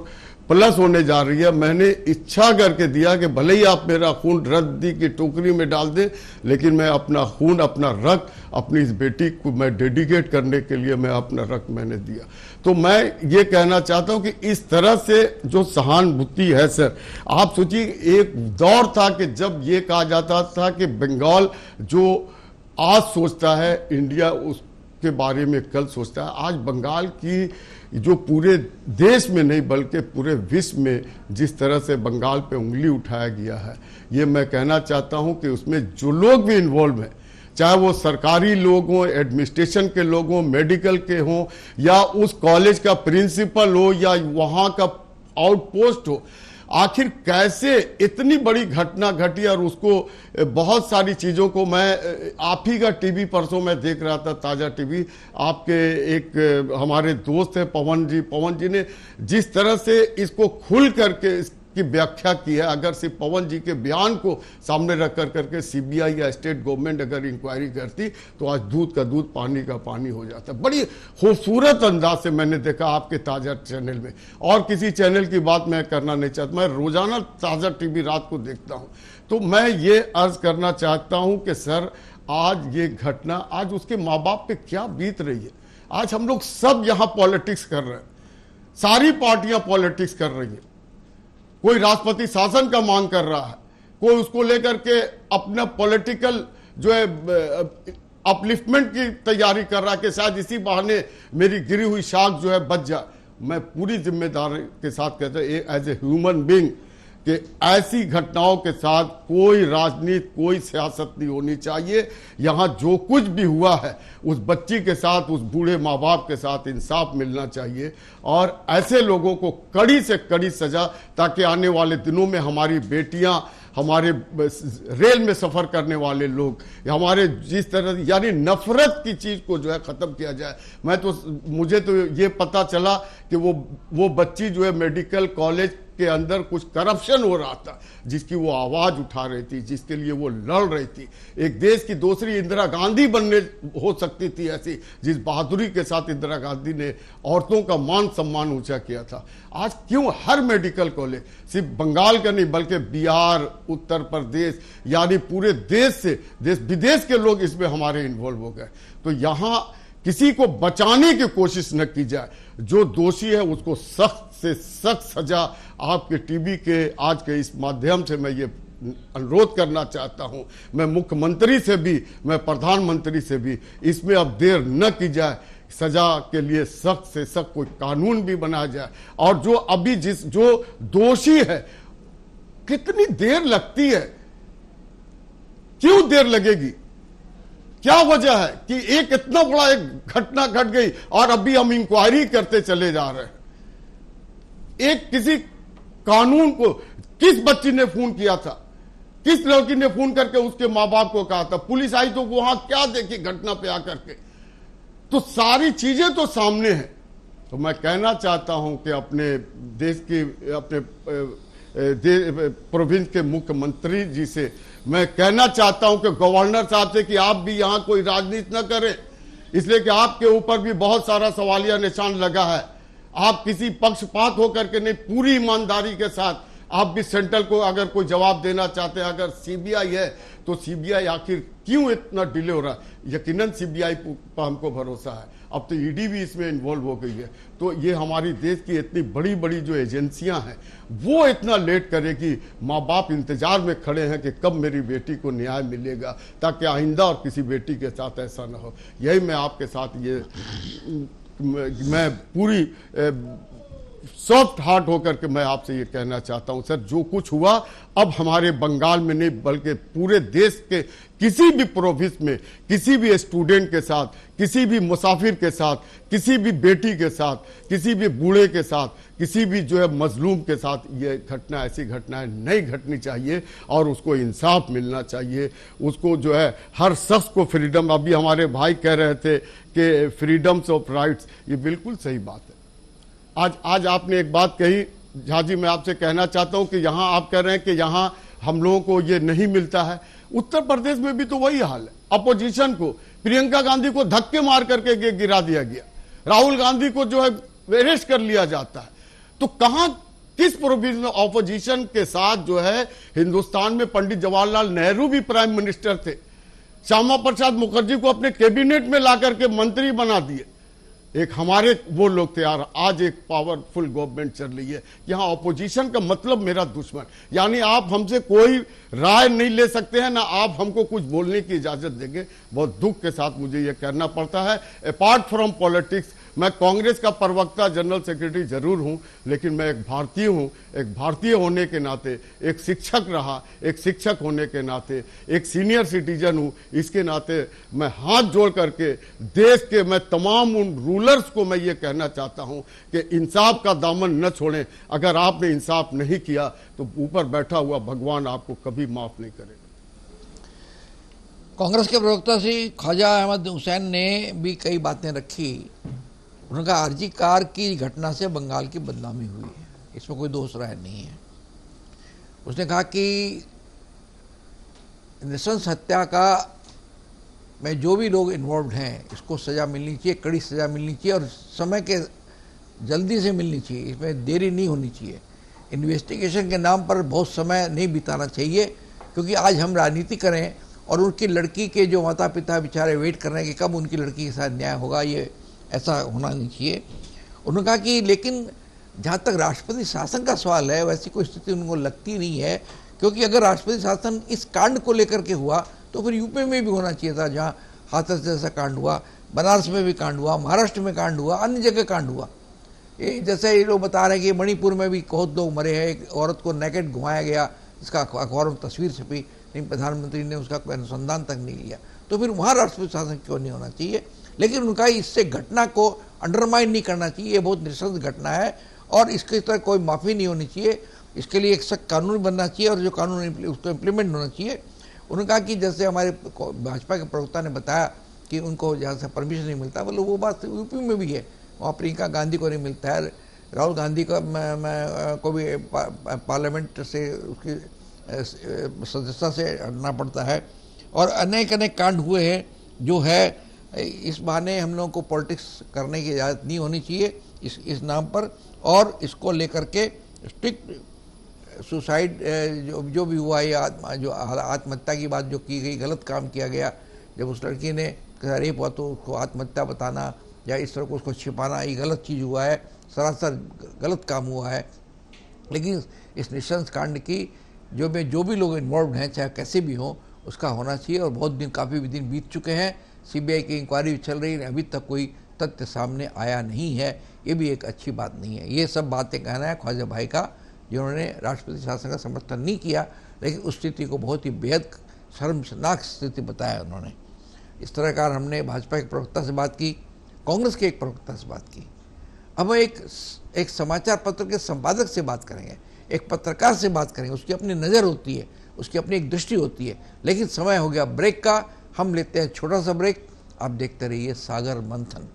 प्लस होने जा रही है, मैंने इच्छा करके दिया कि भले ही आप मेरा खून रद्दी की टोकरी में डाल दें, लेकिन मैं अपना खून, अपना रक्त, अपनी इस बेटी को मैं डेडिकेट करने के लिए मैं अपना रक्त मैंने दिया। तो मैं ये कहना चाहता हूं कि इस तरह से जो सहानुभूति है सर, आप सोचिए एक दौर था कि जब ये कहा जाता था कि बंगाल जो आज सोचता है इंडिया उसके बारे में कल सोचता है। आज बंगाल की जो पूरे देश में नहीं बल्कि पूरे विश्व में जिस तरह से बंगाल पे उंगली उठाया गया है, ये मैं कहना चाहता हूं कि उसमें जो लोग भी इन्वॉल्व हैं, चाहे वो सरकारी लोग हों, एडमिनिस्ट्रेशन के लोग हों, मेडिकल के हों, या उस कॉलेज का प्रिंसिपल हो, या वहां का आउटपोस्ट हो, आखिर कैसे इतनी बड़ी घटना घटी। और उसको बहुत सारी चीज़ों को मैं, आप ही का टीवी परसों मैं देख रहा था, ताज़ा टीवी, आपके एक हमारे दोस्त हैं पवन जी ने जिस तरह से इसको खुल करके की व्याख्या की है। अगर सिर्फ पवन जी के बयान को सामने रख कर करके सीबीआई या स्टेट गवर्नमेंट अगर इंक्वायरी करती तो आज दूध का दूध, पानी का पानी हो जाता। बड़ी खूबसूरत अंदाज से मैंने देखा आपके ताज़ा चैनल में, और किसी चैनल की बात मैं करना नहीं चाहता, मैं रोजाना ताज़ा टीवी रात को देखता हूँ। तो मैं ये अर्ज करना चाहता हूँ कि सर आज ये घटना, आज उसके माँ बाप पे क्या बीत रही है। आज हम लोग सब यहां पॉलिटिक्स कर रहे हैं, सारी पार्टियां पॉलिटिक्स कर रही हैं। कोई राष्ट्रपति शासन का मांग कर रहा है, कोई उसको लेकर के अपना पॉलिटिकल जो है अपलिफ्टमेंट की तैयारी कर रहा है कि शायद इसी बहाने मेरी गिरी हुई शाख जो है बच जाए। मैं पूरी जिम्मेदारी के साथ कहता हूं एज ए ह्यूमन बीइंग कि ऐसी घटनाओं के साथ कोई राजनीति, कोई सियासत नहीं होनी चाहिए। यहां जो कुछ भी हुआ है उस बच्ची के साथ, उस बूढ़े माँ बाप के साथ इंसाफ मिलना चाहिए और ऐसे लोगों को कड़ी से कड़ी सजा, ताकि आने वाले दिनों में हमारी बेटियां, हमारे रेल में सफर करने वाले लोग, हमारे जिस तरह यानी नफरत की चीज को जो है खत्म किया जाए। मुझे तो ये पता चला कि वो बच्ची जो है मेडिकल कॉलेज के अंदर कुछ करप्शन हो रहा था, जिसकी वो आवाज उठा रही थी, जिसके लिए वो लड़ रही थी। एक देश की दूसरी इंदिरा गांधी बनने हो सकती थी ऐसी, जिस बहादुरी के साथ इंदिरा गांधी ने औरतों का मान सम्मान ऊंचा किया था। आज क्यों हर मेडिकल कॉलेज, सिर्फ बंगाल का नहीं बल्कि बिहार, उत्तर प्रदेश, यानी पूरे देश से, देश विदेश के लोग इसमें हमारे इन्वॉल्व हो गए। तो यहां किसी को बचाने की कोशिश न की जाए। जो दोषी है उसको सख्त से सख्त सजा आपके टीवी के आज के इस माध्यम से मैं ये अनुरोध करना चाहता हूं। मैं मुख्यमंत्री से भी, मैं प्रधानमंत्री से भी, इसमें अब देर न की जाए। सजा के लिए सख्त से सख्त कोई कानून भी बनाया जाए। और जो अभी जो दोषी है, कितनी देर लगती है, क्यों देर लगेगी, क्या वजह है कि एक इतना बड़ा एक घटना घट गई और अभी हम इंक्वायरी करते चले जा रहे हैं। एक किसी कानून को, किस बच्ची ने फोन किया था, किस लड़की ने फोन करके उसके मां बाप को कहा था, पुलिस आई तो वहां क्या देखी घटना पे आकर के, तो सारी चीजें तो सामने हैं। तो मैं कहना चाहता हूं कि अपने देश की, अपने प्रोविंस के मुख्यमंत्री जी से मैं कहना चाहता हूं कि गवर्नर साहब से कि आप भी यहां कोई राजनीति न करें, इसलिए कि आपके ऊपर भी बहुत सारा सवालिया निशान लगा है। आप किसी पक्षपात होकर के नहीं, पूरी ईमानदारी के साथ आप भी सेंट्रल को अगर कोई जवाब देना चाहते हैं। अगर सीबीआई है तो सीबीआई आखिर क्यों इतना डिले हो रहा है? यकीनन सीबीआई पर हमको भरोसा है। अब तो ईडी भी इसमें इन्वॉल्व हो गई है। तो ये हमारी देश की इतनी बड़ी बड़ी जो एजेंसियां हैं वो इतना लेट करेगी। माँ बाप इंतजार में खड़े हैं कि कब मेरी बेटी को न्याय मिलेगा, ताकि आइंदा और किसी बेटी के साथ ऐसा ना हो। यही मैं आपके साथ ये मैं पूरी सॉफ्ट हार्ट होकर के मैं आपसे ये कहना चाहता हूं सर, जो कुछ हुआ अब हमारे बंगाल में नहीं बल्कि पूरे देश के किसी भी प्रोविंस में, किसी भी स्टूडेंट के साथ, किसी भी मुसाफिर के साथ, किसी भी बेटी के साथ, किसी भी बूढ़े के साथ, किसी भी जो है मजलूम के साथ ये घटना, ऐसी घटनाएं नहीं घटनी चाहिए और उसको इंसाफ मिलना चाहिए। उसको जो है हर शख्स को फ्रीडम, अभी हमारे भाई कह रहे थे कि फ्रीडम्स ऑफ राइट्स, ये बिल्कुल सही बात है। आज आपने एक बात कही झा जी, मैं आपसे कहना चाहता हूं कि यहां आप कह रहे हैं कि यहां हम लोगों को ये नहीं मिलता है। उत्तर प्रदेश में भी तो वही हाल है। अपोजिशन को, प्रियंका गांधी को धक्के मार करके गिरा दिया गया, राहुल गांधी को जो है अरेस्ट कर लिया जाता है। तो कहां, किस प्रोविजन ऑपोजिशन के साथ जो है हिंदुस्तान में पंडित जवाहरलाल नेहरू भी प्राइम मिनिस्टर थे, श्यामा प्रसाद मुखर्जी को अपने कैबिनेट में ला करके मंत्री बना दिए। एक हमारे वो लोग थे यार, आज एक पावरफुल गवर्नमेंट चल रही है। यहां ऑपोजिशन का मतलब मेरा दुश्मन, यानी आप हमसे कोई राय नहीं ले सकते हैं, ना आप हमको कुछ बोलने की इजाजत देंगे। बहुत दुख के साथ मुझे ये कहना पड़ता है। अपार्ट फ्रॉम पॉलिटिक्स, मैं कांग्रेस का प्रवक्ता, जनरल सेक्रेटरी जरूर हूं, लेकिन मैं एक भारतीय हूं। एक भारतीय होने के नाते, एक शिक्षक रहा, एक शिक्षक होने के नाते, एक सीनियर सिटीजन हूं, इसके नाते मैं हाथ जोड़ करके देश के मैं तमाम उन रूलर्स को मैं ये कहना चाहता हूं कि इंसाफ का दामन न छोड़ें। अगर आपने इंसाफ नहीं किया तो ऊपर बैठा हुआ भगवान आपको कभी माफ नहीं करेगा। कांग्रेस के प्रवक्ता श्री ख्वाजा अहमद हुसैन ने भी कई बातें रखी। उन्होंने कहा आरजी कार की घटना से बंगाल की बदनामी हुई है, इसमें कोई दोष राय नहीं है। उसने कहा कि नृशंस हत्या का में जो भी लोग इन्वॉल्व हैं इसको सज़ा मिलनी चाहिए, कड़ी सज़ा मिलनी चाहिए और समय के जल्दी से मिलनी चाहिए, इसमें देरी नहीं होनी चाहिए। इन्वेस्टिगेशन के नाम पर बहुत समय नहीं बिताना चाहिए, क्योंकि आज हम राजनीति करें और उनकी लड़की के जो माता पिता बेचारे वेट कर रहे हैं कि कब उनकी लड़की के साथ न्याय होगा, ये ऐसा होना नहीं चाहिए। उन्होंने कहा कि लेकिन जहाँ तक राष्ट्रपति शासन का सवाल है वैसी कोई स्थिति उनको लगती नहीं है, क्योंकि अगर राष्ट्रपति शासन इस कांड को लेकर के हुआ तो फिर यूपी में भी होना चाहिए था, जहाँ हाथरस जैसा कांड हुआ, बनारस में भी कांड हुआ, महाराष्ट्र में कांड हुआ, अन्य जगह कांड हुआ। ये जैसे ये लोग बता रहे हैं कि मणिपुर में भी बहुत लोग मरे हैं, एक औरत को नेकेड घुमाया गया, इसका अखबारों में तस्वीर छपी, लेकिन प्रधानमंत्री ने उसका कोई अनुसंधान तक नहीं लिया। तो फिर वहाँ राष्ट्रपति शासन क्यों नहीं होना चाहिए? लेकिन उनका इससे घटना को अंडरमाइन नहीं करना चाहिए, ये बहुत नृशंस घटना है और इसके तरह कोई माफ़ी नहीं होनी चाहिए। इसके लिए एक सख्त कानून बनना चाहिए और जो कानून उसको इम्प्लीमेंट होना चाहिए। उन्होंने कहा कि जैसे हमारे भाजपा के प्रवक्ता ने बताया कि उनको जहाँ से परमिशन नहीं मिलता, मतलब वो बात यूपी में भी है, वहाँ प्रियंका गांधी को नहीं मिलता है, राहुल गांधी का को भी पार्लियामेंट से उसकी सदस्यता से हटना पड़ता है और अनेक अनेक कांड हुए हैं। जो है इस बहाने हम लोगों को पॉलिटिक्स करने की इजाज़त नहीं होनी चाहिए इस नाम पर, और इसको लेकर के स्ट्रिक्ट सुसाइड जो भी हुआ, या जो आत्महत्या की बात जो की गई, गलत काम किया गया। जब उस लड़की ने रेप हुआ तो उसको आत्महत्या बताना या इस तरह को उसको छिपाना, ये गलत चीज़ हुआ है, सरासर गलत काम हुआ है। लेकिन इस नृशंस कांड की जो भी लोग इन्वॉल्व हैं, चाहे कैसे भी हों, उसका होना चाहिए। और बहुत दिन, काफ़ी दिन बीत चुके हैं, सीबीआई की इंक्वायरी चल रही है, अभी तक कोई तथ्य सामने आया नहीं है। ये भी एक अच्छी बात नहीं है। ये सब बातें कहना है ख्वाजा भाई का, जिन्होंने राष्ट्रपति शासन का समर्थन नहीं किया, लेकिन उस स्थिति को बहुत ही बेहद शर्मनाक स्थिति बताया उन्होंने। इस तरह का हमने भाजपा के प्रवक्ता से बात की, कांग्रेस के एक प्रवक्ता से बात की। अब एक समाचार पत्र के संपादक से बात करेंगे, एक पत्रकार से बात करेंगे। उसकी अपनी नज़र होती है, उसकी अपनी एक दृष्टि होती है। लेकिन समय हो गया ब्रेक का, हम लेते हैं छोटा सा ब्रेक। आप देखते रहिए सागर मंथन।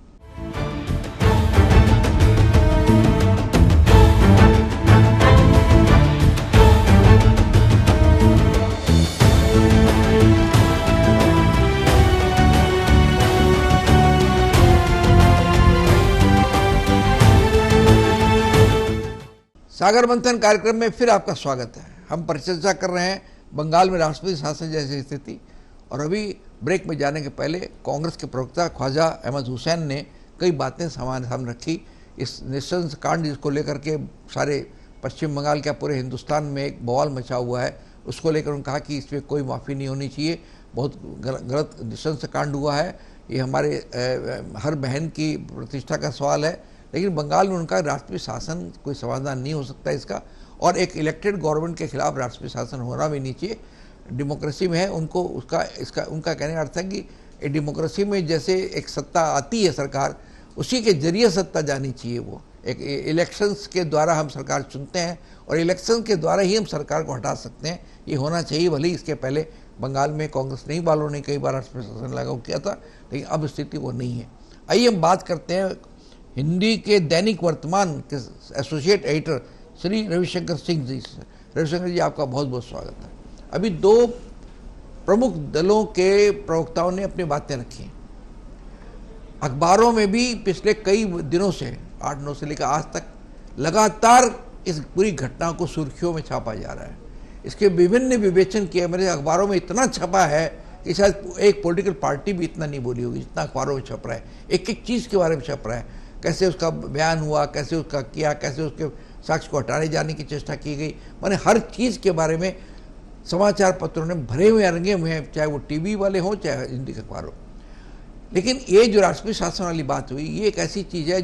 सागर मंथन कार्यक्रम में फिर आपका स्वागत है। हम परिचर्चा कर रहे हैं बंगाल में राष्ट्रपति शासन जैसी स्थिति। और अभी ब्रेक में जाने के पहले कांग्रेस के प्रवक्ता ख्वाजा अहमद हुसैन ने कई बातें सामने रखी। इस नृशंस कांड जिसको लेकर के सारे पश्चिम बंगाल का पूरे हिंदुस्तान में एक बवाल मचा हुआ है, उसको लेकर उन्होंने कहा कि इसमें कोई माफ़ी नहीं होनी चाहिए, बहुत गलत नृशंस कांड हुआ है। ये हमारे हर बहन की प्रतिष्ठा का सवाल है। लेकिन बंगाल में उनका राष्ट्रपति शासन कोई समाधान नहीं हो सकता इसका, और एक इलेक्टेड गवर्नमेंट के खिलाफ राष्ट्रपति शासन होना भी नहीं चाहिए। डेमोक्रेसी में है, उनको उनका कहने का अर्थ है कि डेमोक्रेसी में जैसे एक सत्ता आती है सरकार, उसी के जरिए सत्ता जानी चाहिए। वो एक इलेक्शंस के द्वारा हम सरकार चुनते हैं और इलेक्शन के द्वारा ही हम सरकार को हटा सकते हैं, ये होना चाहिए। भले ही इसके पहले बंगाल में कांग्रेस नहीं वालों ने कई बार राष्ट्रपति शासन लागू किया था, लेकिन अब स्थिति वो नहीं है। आइए हम बात करते हैं हिंदी के दैनिक वर्तमान के एसोसिएट एडिटर श्री रविशंकर सिंह जी से। रविशंकर जी, आपका बहुत बहुत स्वागत है। अभी दो प्रमुख दलों के प्रवक्ताओं ने अपनी बातें रखी। अखबारों में भी पिछले कई दिनों से, 8-9 से लेकर आज तक, लगातार इस पूरी घटना को सुर्खियों में छापा जा रहा है। इसके विभिन्न विवेचन किए, मेरे अखबारों में इतना छपा है कि शायद एक पॉलिटिकल पार्टी भी इतना नहीं बोली होगी जितना अखबारों में छप रहा है। एक एक चीज़ के बारे में छप रहा है, कैसे उसका बयान हुआ, कैसे उसका किया, कैसे उसके साक्ष्य को हटाने जाने की चेष्टा की गई। माने हर चीज़ के बारे में समाचार पत्रों ने भरे हुए रंगे हुए हैं, चाहे वो टीवी वाले हों चाहे हिंदी के अखबार हो। लेकिन ये जो राष्ट्रपति शासन वाली बात हुई, ये एक ऐसी चीज़ है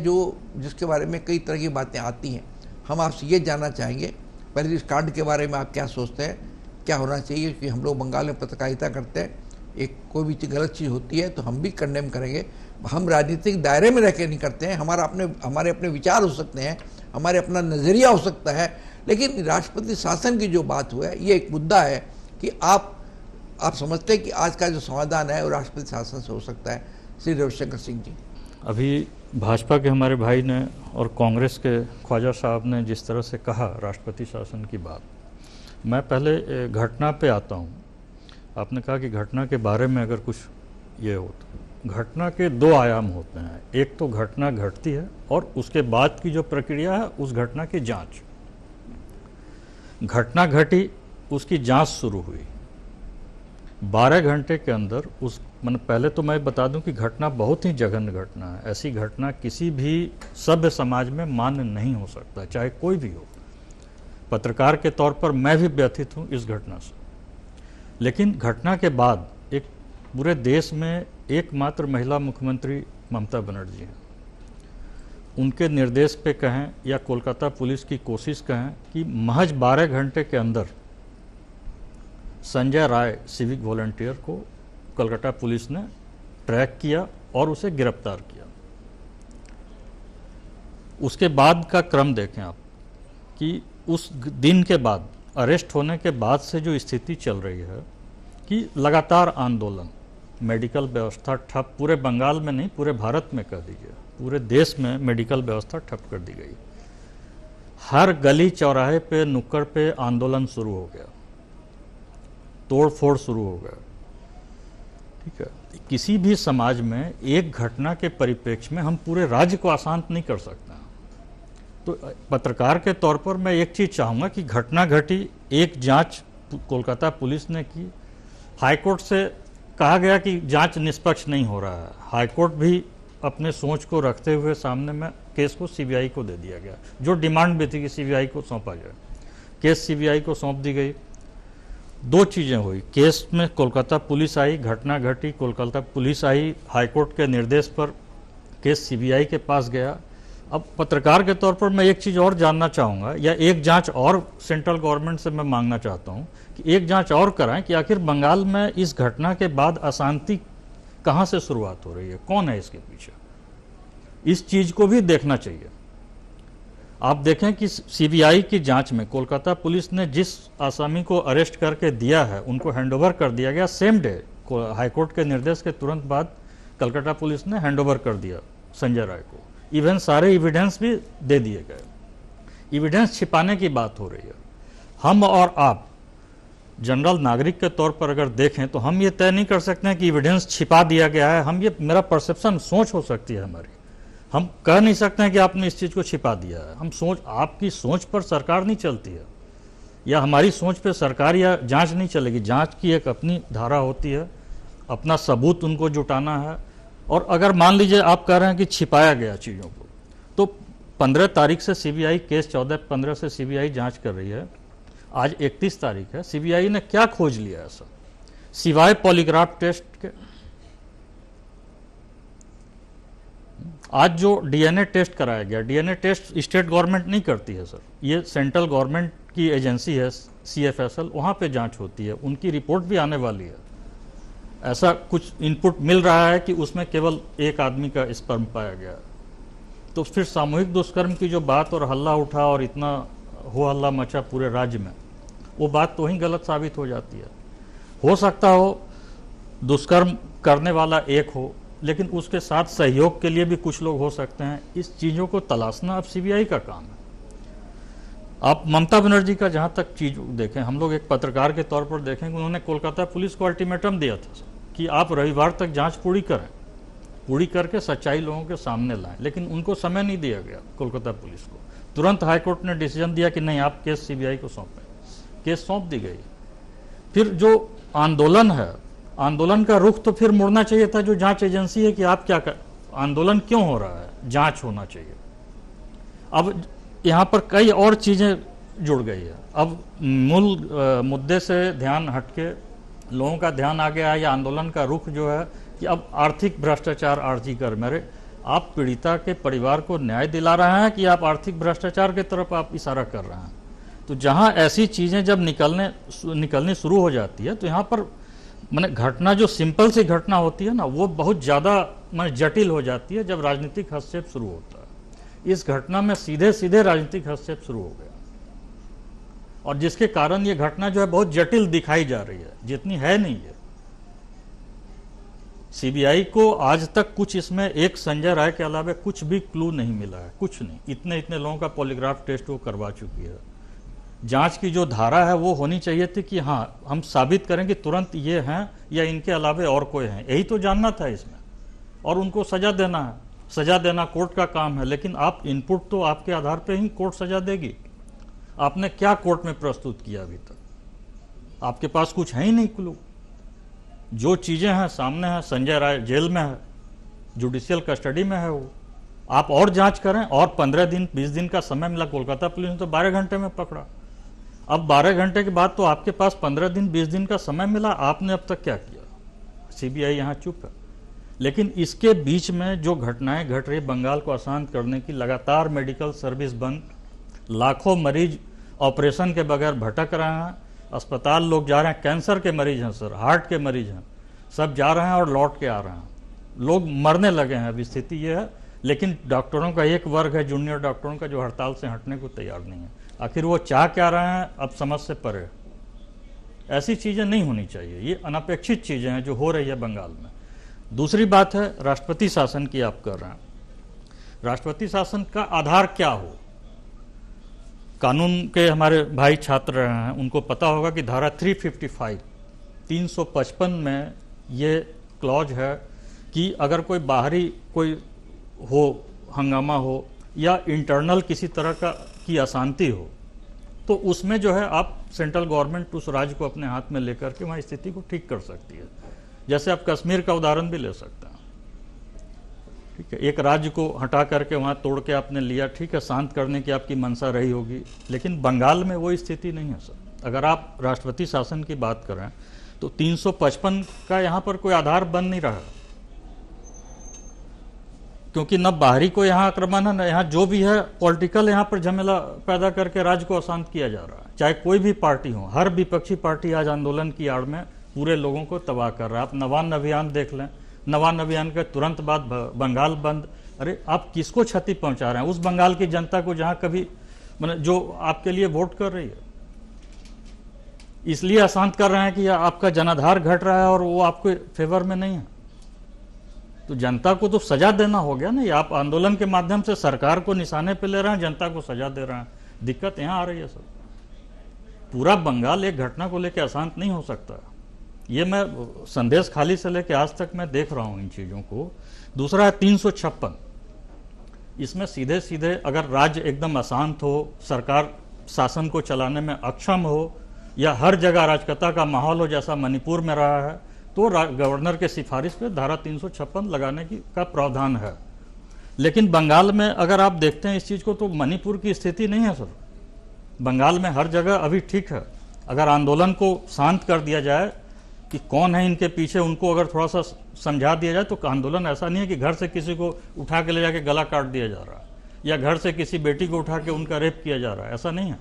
जिसके बारे में कई तरह की बातें आती हैं। हम आपसे ये जानना चाहेंगे, पहले इस कांड के बारे में आप क्या सोचते हैं, क्या होना चाहिए? कि हम लोग बंगाल में पत्रकारिता करते हैं, एक कोई भी गलत चीज़ होती है तो हम भी कंडेम करेंगे। हम राजनीतिक दायरे में रह के नहीं करते हैं, हमारे अपने विचार हो सकते हैं, हमारे अपना नज़रिया हो सकता है। लेकिन राष्ट्रपति शासन की जो बात हुआ है, ये एक मुद्दा है कि आप समझते हैं कि आज का जो समाधान है वो राष्ट्रपति शासन से हो सकता है। श्री रविशंकर सिंह जी, अभी भाजपा के हमारे भाई ने और कांग्रेस के ख्वाजा साहब ने जिस तरह से कहा राष्ट्रपति शासन की बात, मैं पहले घटना पे आता हूँ। आपने कहा कि घटना के बारे में अगर कुछ ये हो तो घटना के दो आयाम होते हैं। एक तो घटना घटती है और उसके बाद की जो प्रक्रिया है उस घटना की जांच। घटना घटी, उसकी जांच शुरू हुई, 12 घंटे के अंदर उस मैंने पहले तो मैं बता दूं कि घटना बहुत ही जघन्य घटना है। ऐसी घटना किसी भी सभ्य समाज में मान्य नहीं हो सकता, चाहे कोई भी हो। पत्रकार के तौर पर मैं भी व्यथित हूं इस घटना से। लेकिन घटना के बाद एक पूरे देश में एकमात्र महिला मुख्यमंत्री ममता बनर्जी हैं। उनके निर्देश पे कहें या कोलकाता पुलिस की कोशिश कहें कि महज 12 घंटे के अंदर संजय राय सिविक वॉलंटियर को कोलकाता पुलिस ने ट्रैक किया और उसे गिरफ्तार किया। उसके बाद का क्रम देखें आप कि उस दिन के बाद, अरेस्ट होने के बाद से जो स्थिति चल रही है कि लगातार आंदोलन, मेडिकल व्यवस्था ठप, पूरे बंगाल में नहीं पूरे भारत में कह दीजिए, पूरे देश में मेडिकल व्यवस्था ठप कर दी गई। हर गली चौराहे पे, नुक्कड़ पे आंदोलन शुरू हो गया, तोड़ फोड़ शुरू हो गया। ठीक है, किसी भी समाज में एक घटना के परिप्रेक्ष्य में हम पूरे राज्य को अशांत नहीं कर सकते। तो पत्रकार के तौर पर मैं एक चीज चाहूंगा कि घटना घटी, एक जांच कोलकाता पुलिस ने की, हाईकोर्ट से कहा गया कि जांच निष्पक्ष नहीं हो रहा है। हाईकोर्ट भी अपने सोच को रखते हुए सामने में केस को सीबीआई को दे दिया गया, जो डिमांड भी थी कि सीबीआई को सौंपा जाए। केस सीबीआई को सौंप दी गई। दो चीजें हुई, केस में कोलकाता पुलिस आई, घटना घटी, कोलकाता पुलिस आई, हाईकोर्ट के निर्देश पर केस सीबीआई के पास गया। अब पत्रकार के तौर पर मैं एक चीज और जानना चाहूंगा, या एक जांच और सेंट्रल गवर्नमेंट से मैं मांगना चाहता हूं कि एक जांच और कराएं कि आखिर बंगाल में इस घटना के बाद अशांति कहां से शुरुआत हो रही है, कौन है इसके पीछे। इस चीज को भी देखना चाहिए। आप देखें कि सीबीआई की जांच में कोलकाता पुलिस ने जिस आसामी को अरेस्ट करके दिया है, उनको हैंडओवर कर दिया गया सेम डे। हाईकोर्ट के निर्देश के तुरंत बाद कलकत्ता पुलिस ने हैंडओवर कर दिया संजय राय को। इवन सारे एविडेंस भी दे दिए गए। एविडेंस छिपाने की बात हो रही है। हम और आप जनरल नागरिक के तौर पर अगर देखें तो हम ये तय नहीं कर सकते हैं कि एविडेंस छिपा दिया गया है। हम ये, मेरा परसेप्शन, सोच हो सकती है हमारी, हम कह नहीं सकते हैं कि आपने इस चीज को छिपा दिया है। हम सोच, आपकी सोच पर सरकार नहीं चलती है, या हमारी सोच पर सरकार या जांच नहीं चलेगी। जांच की एक अपनी धारा होती है, अपना सबूत उनको जुटाना है। और अगर मान लीजिए आप कह रहे हैं कि छिपाया गया चीजों को, तो 15 तारीख से सीबीआई केस, 14-15 से सीबीआई जांच कर रही है। आज 31 तारीख है। सीबीआई ने क्या खोज लिया ऐसा सिवाय पॉलीग्राफ टेस्ट के? आज जो डीएनए टेस्ट कराया गया, डीएनए टेस्ट स्टेट गवर्नमेंट नहीं करती है सर, ये सेंट्रल गवर्नमेंट की एजेंसी है CFSL, वहां पे जांच होती है। उनकी रिपोर्ट भी आने वाली है। ऐसा कुछ इनपुट मिल रहा है कि उसमें केवल एक आदमी का स्पर्म पाया गया। तो फिर सामूहिक दुष्कर्म की जो बात और हल्ला उठा और इतना हो हल्ला मचा पूरे राज्य में, वो बात तो ही गलत साबित हो जाती है। हो सकता हो दुष्कर्म करने वाला एक हो, लेकिन उसके साथ सहयोग के लिए भी कुछ लोग हो सकते हैं। इस चीजों को तलाशना अब सीबीआई का काम है। आप ममता बनर्जी का जहां तक चीज देखें, हम लोग एक पत्रकार के तौर पर देखें कि उन्होंने कोलकाता पुलिस को अल्टीमेटम दिया था कि आप रविवार तक जांच पूरी करें, पूरी करके सच्चाई लोगों के सामने लाएं। लेकिन उनको समय नहीं दिया गया कोलकाता पुलिस को। तुरंत हाईकोर्ट ने डिसीजन दिया कि नहीं, आप केस सीबीआई को सौंपें। केस सौंप दी गई। फिर जो आंदोलन है, आंदोलन का रुख तो फिर मुड़ना चाहिए था जो जांच एजेंसी है कि आप क्या कर, आंदोलन क्यों हो रहा है, जांच होना चाहिए। अब यहाँ पर कई और चीजें जुड़ गई है। अब मूल मुद्दे से ध्यान हटके लोगों का ध्यान आ गया है, या आंदोलन का रुख जो है कि अब आर्थिक भ्रष्टाचार, आर्थिक कर मेरे, आप पीड़िता के परिवार को न्याय दिला रहे हैं कि आप आर्थिक भ्रष्टाचार की तरफ आप इशारा कर रहे हैं। तो जहां ऐसी चीजें जब निकलनी शुरू हो जाती है, तो यहाँ पर मैंने घटना जो सिंपल सी घटना होती है ना, वो बहुत ज्यादा मैंने जटिल हो जाती है जब राजनीतिक हस्तक्षेप शुरू होता है। इस घटना में सीधे सीधे राजनीतिक हस्तक्षेप शुरू हो गया, और जिसके कारण ये घटना जो है बहुत जटिल दिखाई जा रही है, जितनी है नहीं है। सीबीआई को आज तक कुछ इसमें एक संजय राय के अलावा कुछ भी क्लू नहीं मिला है, कुछ नहीं। इतने लोगों का पॉलीग्राफ टेस्ट वो करवा चुकी है। जांच की जो धारा है वो होनी चाहिए थी कि हाँ, हम साबित करें कि तुरंत ये हैं या इनके अलावा और कोई हैं। यही तो जानना था इसमें, और उनको सजा देना है। सजा देना कोर्ट का काम है, लेकिन आप इनपुट तो आपके आधार पे ही कोर्ट सजा देगी। आपने क्या कोर्ट में प्रस्तुत किया अभी तक? आपके पास कुछ है ही नहीं क्लू। जो चीज़ें हैं सामने हैं, संजय राय जेल में है, जुडिशियल कस्टडी में है वो, आप और जांच करें, और 15 दिन 20 दिन का समय मिला। कोलकाता पुलिस ने तो 12 घंटे में पकड़ा। अब 12 घंटे के बाद तो आपके पास 15 दिन 20 दिन का समय मिला, आपने अब तक क्या किया? सीबीआई यहाँ चुप है। लेकिन इसके बीच में जो घटनाएं घट रही, बंगाल को अशांत करने की, लगातार मेडिकल सर्विस बंद, लाखों मरीज ऑपरेशन के बगैर भटक रहे हैं, अस्पताल लोग जा रहे हैं, कैंसर के मरीज हैं सर, हार्ट के मरीज हैं, सब जा रहे हैं और लौट के आ रहे हैं, लोग मरने लगे हैं। अब स्थिति ये है। लेकिन डॉक्टरों का एक वर्ग है, जूनियर डॉक्टरों का, जो हड़ताल से हटने को तैयार नहीं है। आखिर वो चाह क्या रहे हैं, अब समझ से परे। ऐसी चीज़ें नहीं होनी चाहिए, ये अनपेक्षित चीज़ें हैं जो हो रही है बंगाल में। दूसरी बात है राष्ट्रपति शासन की, आप कर रहे हैं। राष्ट्रपति शासन का आधार क्या हो? कानून के हमारे भाई छात्र रहे हैं, उनको पता होगा कि धारा 355 में ये क्लॉज है कि अगर कोई बाहरी कोई हो, हंगामा हो या इंटरनल किसी तरह की अशांति हो, तो उसमें जो है आप सेंट्रल गवर्नमेंट उस राज्य को अपने हाथ में लेकर के वहाँ स्थिति को ठीक कर सकती है। जैसे आप कश्मीर का उदाहरण भी ले सकते हैं। ठीक है, एक राज्य को हटा करके वहाँ तोड़ के आपने लिया, ठीक है, शांत करने की आपकी मंशा रही होगी, लेकिन बंगाल में वो स्थिति नहीं है सर। अगर आप राष्ट्रपति शासन की बात करें तो 355 का यहाँ पर कोई आधार बन नहीं रहा, क्योंकि न बाहरी को यहाँ आक्रमण है, न यहाँ जो भी है पॉलिटिकल यहाँ पर झमेला पैदा करके राज्य को अशांत किया जा रहा है। चाहे कोई भी पार्टी हो, हर विपक्षी पार्टी आज आंदोलन की आड़ में पूरे लोगों को तबाह कर रहा है। आप नवान्न अभियान देख लें, नवान्न अभियान के तुरंत बाद बंगाल बंद। अरे आप किसको क्षति पहुंचा रहे हैं? उस बंगाल की जनता को जहां कभी मतलब जो आपके लिए वोट कर रही है, इसलिए अशांत कर रहे हैं कि आपका जनाधार घट रहा है और वो आपके फेवर में नहीं है। तो जनता को तो सजा देना हो गया ना। ये आप आंदोलन के माध्यम से सरकार को निशाने पे ले रहे हैं, जनता को सजा दे रहे हैं। दिक्कत यहाँ आ रही है सर। पूरा बंगाल एक घटना को लेकर अशांत नहीं हो सकता। ये मैं संदेश खाली से लेकर आज तक मैं देख रहा हूँ इन चीज़ों को। दूसरा है 356, इसमें सीधे सीधे अगर राज्य एकदम अशांत हो, सरकार शासन को चलाने में अक्षम हो, या हर जगह अराजकता का माहौल हो जैसा मणिपुर में रहा है, तो गवर्नर के सिफारिश पे धारा 356 लगाने का प्रावधान है। लेकिन बंगाल में अगर आप देखते हैं इस चीज़ को, तो मणिपुर की स्थिति नहीं है सर। बंगाल में हर जगह अभी ठीक है। अगर आंदोलन को शांत कर दिया जाए कि कौन है इनके पीछे, उनको अगर थोड़ा सा समझा दिया जाए, तो आंदोलन ऐसा नहीं है कि घर से किसी को उठा के ले जाके गला काट दिया जा रहा है, या घर से किसी बेटी को उठा के उनका रेप किया जा रहा है, ऐसा नहीं है।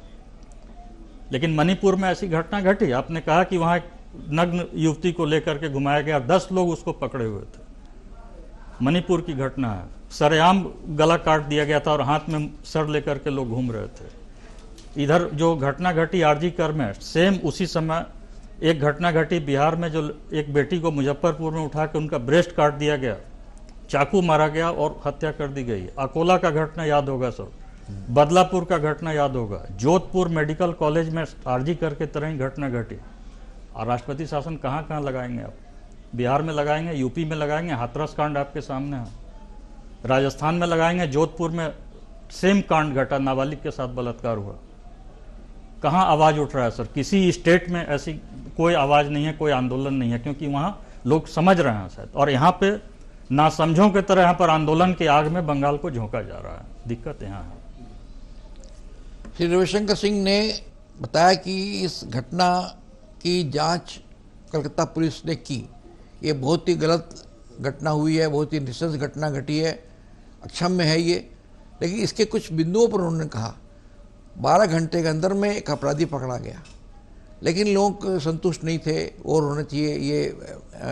लेकिन मणिपुर में ऐसी घटना घटी। आपने कहा कि वहाँ नग्न युवती को लेकर के घुमाया गया, 10 लोग उसको पकड़े हुए थे। मणिपुर की घटना है, सरेआम गला काट दिया गया था और हाथ में सर लेकर के लोग घूम रहे थे। इधर जो घटना घटी आरजी कर में, सेम उसी समय एक घटना घटी बिहार में, जो एक बेटी को मुजफ्फरपुर में उठा के उनका ब्रेस्ट काट दिया गया, चाकू मारा गया और हत्या कर दी गई। अकोला का घटना याद होगा सर, बदलापुर का घटना याद होगा, जोधपुर मेडिकल कॉलेज में आरजी कर के तरह ही घटना घटी। और राष्ट्रपति शासन कहाँ कहाँ लगाएंगे आप? बिहार में लगाएंगे, यूपी में लगाएंगे, हाथरस कांड आपके सामने है, राजस्थान में लगाएंगे, जोधपुर में सेम कांड घटा, नाबालिग के साथ बलात्कार हुआ। कहाँ आवाज उठ रहा है सर? किसी स्टेट में ऐसी कोई आवाज नहीं है, कोई आंदोलन नहीं है, क्योंकि वहां लोग समझ रहे हैं शायद। और यहाँ पे नासमझों की तरह यहाँ पर आंदोलन की आग में बंगाल को झोंका जा रहा है। दिक्कत यहाँ है। श्री रविशंकर सिंह ने बताया कि इस घटना की जांच कलकत्ता पुलिस ने की। ये बहुत ही गलत घटना हुई है, बहुत ही निशंस घटना घटी है, अक्षम्य है ये। लेकिन इसके कुछ बिंदुओं पर उन्होंने कहा 12 घंटे के अंदर में एक अपराधी पकड़ा गया, लेकिन लोग संतुष्ट नहीं थे और होना चाहिए। ये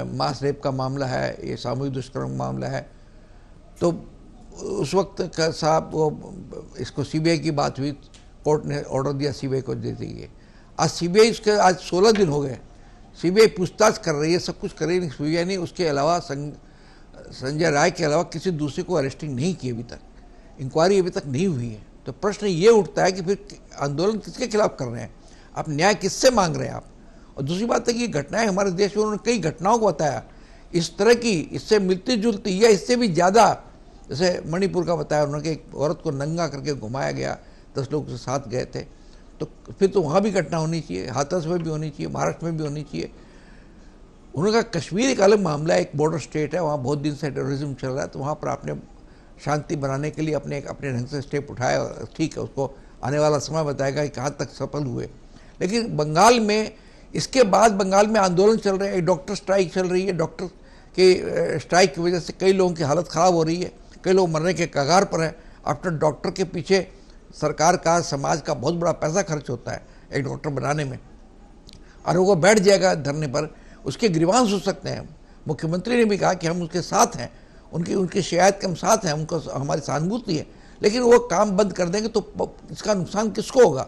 मास रेप का मामला है, ये सामूहिक दुष्कर्म का मामला है। तो उस वक्त का साहब वो इसको सीबीआई की बात हुई, कोर्ट ने ऑर्डर दिया सीबीआई को दे दीजिए। आज सीबीआई उसके आज 16 दिन हो गए, सीबीआई पूछताछ कर रही है, सब कुछ कर रही है, सीबीआई ने उसके अलावा संजय राय के अलावा किसी दूसरे को अरेस्टिंग नहीं की अभी तक, इंक्वायरी अभी तक नहीं हुई है। तो प्रश्न ये उठता है कि फिर आंदोलन किसके खिलाफ कर रहे हैं आप? न्याय किससे मांग रहे हैं आप? और दूसरी बात है कि घटनाएं हमारे देश में, उन्होंने कई घटनाओं को बताया इस तरह की, इससे मिलती जुलती या इससे भी ज़्यादा, जैसे मणिपुर का बताया उन्होंने, एक औरत को नंगा करके घुमाया गया, 10 लोग उसके साथ गए थे। तो फिर तो वहाँ भी घटना होनी चाहिए, हाथरस में भी होनी चाहिए, महाराष्ट्र में भी होनी चाहिए। उन्होंने कहा कश्मीर एक अलग मामला है, एक बॉर्डर स्टेट है, वहाँ बहुत दिन से टेररिज्म चल रहा है, तो वहाँ पर आपने शांति बनाने के लिए अपने ढंग से स्टेप उठाया, ठीक है, उसको आने वाला समय बताएगा कि कहाँ तक सफल हुए। लेकिन बंगाल में इसके बाद बंगाल में आंदोलन चल रहे हैं, एक डॉक्टर स्ट्राइक चल रही है, डॉक्टर के स्ट्राइक की वजह से कई लोगों की हालत ख़राब हो रही है, कई लोग मरने के कगार पर हैं। आफ्टर डॉक्टर के पीछे सरकार का, समाज का बहुत बड़ा पैसा खर्च होता है एक डॉक्टर बनाने में, और वो बैठ जाएगा धरने पर, उसके ग्रीवांस हो सकते हैं। मुख्यमंत्री ने भी कहा कि हम उसके साथ हैं, उनकी शिकायत के हम साथ हैं, उनको हमारी सहानुभूति है, लेकिन वो काम बंद कर देंगे तो इसका नुकसान किसको होगा?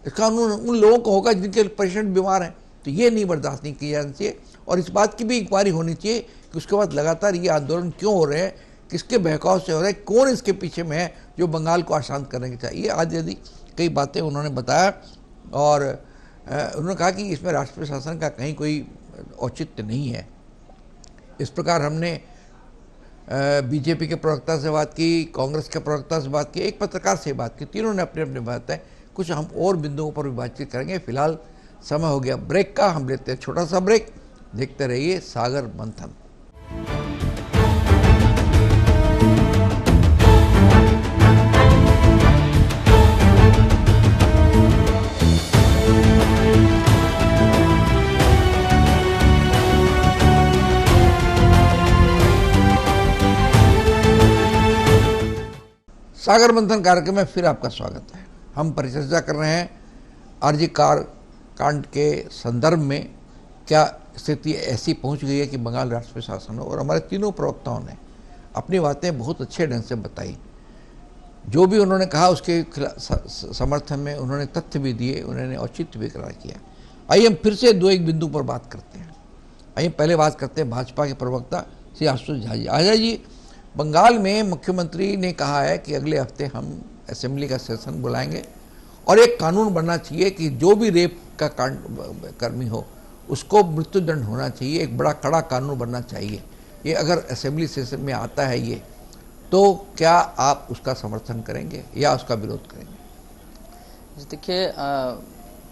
इसका उन लोगों को होगा जिनके पेशेंट बीमार हैं। तो ये नहीं बर्दाश्त नहीं किया जाना चाहिए, और इस बात की भी इंक्वायरी होनी चाहिए कि उसके बाद लगातार ये आंदोलन क्यों हो रहे हैं, किसके बहकाव से हो रहे हैं, कौन इसके पीछे में है जो बंगाल को अशांत करने के चाहिए। आज यदि कई बातें उन्होंने बताया, और उन्होंने कहा कि इसमें राष्ट्रीय शासन का कहीं कोई औचित्य नहीं है। इस प्रकार हमने बीजेपी के प्रवक्ता से बात की, कांग्रेस के प्रवक्ता से बात की, एक पत्रकार से बात की, तीनों ने अपने अपने बताए। कुछ हम और बिंदुओं पर भी बातचीत करेंगे। फिलहाल समय हो गया ब्रेक का, हम लेते हैं छोटा सा ब्रेक। देखते रहिए सागर मंथन। सागर मंथन कार्यक्रम में फिर आपका स्वागत है। हम परिचर्चा कर रहे हैं आरजी कार कांड के संदर्भ में क्या स्थिति ऐसी पहुंच गई है कि बंगाल राष्ट्रीय शासन हो, और हमारे तीनों प्रवक्ताओं ने अपनी बातें बहुत अच्छे ढंग से बताई। जो भी उन्होंने कहा उसके समर्थन में उन्होंने तथ्य भी दिए, उन्होंने औचित्य भी करार किया। आइए हम फिर से दो एक बिंदु पर बात करते हैं। आइए पहले बात करते हैं भाजपा के प्रवक्ता श्री आशुतोष झा जी। आजा जी, बंगाल में मुख्यमंत्री ने कहा है कि अगले हफ्ते हम असेंबली का सेशन बुलाएंगे और एक कानून बनना चाहिए कि जो भी रेप का कर्मी हो उसको मृत्युदंड होना चाहिए, एक बड़ा कड़ा कानून बनना चाहिए। ये अगर असेंबली सेशन में आता है ये, तो क्या आप उसका समर्थन करेंगे या उसका विरोध करेंगे? देखिए,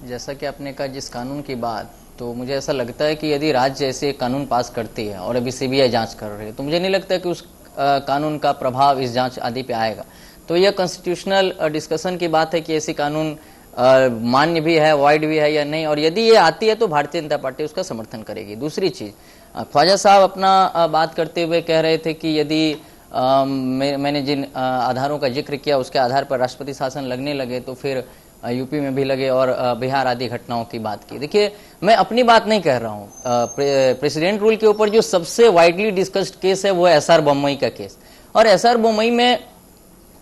जैसा कि आपने कहा जिस कानून की बात, तो मुझे ऐसा लगता है कि यदि राज्य ऐसे कानून पास करती है और अभी सीबीआई जांच कर रही है, तो मुझे नहीं लगता कि उस कानून का प्रभाव इस जांच आदि पे आएगा। तो यह कॉन्स्टिट्यूशनल डिस्कशन की बात है कि ऐसी कानून मान्य भी है, वॉइड भी है या नहीं, और यदि ये आती है तो भारतीय जनता पार्टी उसका समर्थन करेगी। दूसरी चीज, ख्वाजा साहब अपना बात करते हुए कह रहे थे कि यदि मैंने जिन आधारों का जिक्र किया उसके आधार पर राष्ट्रपति शासन लगने लगे तो फिर यूपी में भी लगे, और बिहार आदि घटनाओं की बात की। देखिए, मैं अपनी बात नहीं कह रहा हूँ। प्रेसिडेंट रूल के ऊपर जो सबसे वाइडली डिस्कस्ड केस है वो एसआर बोम्मई का केस, और एसआर बोम्मई में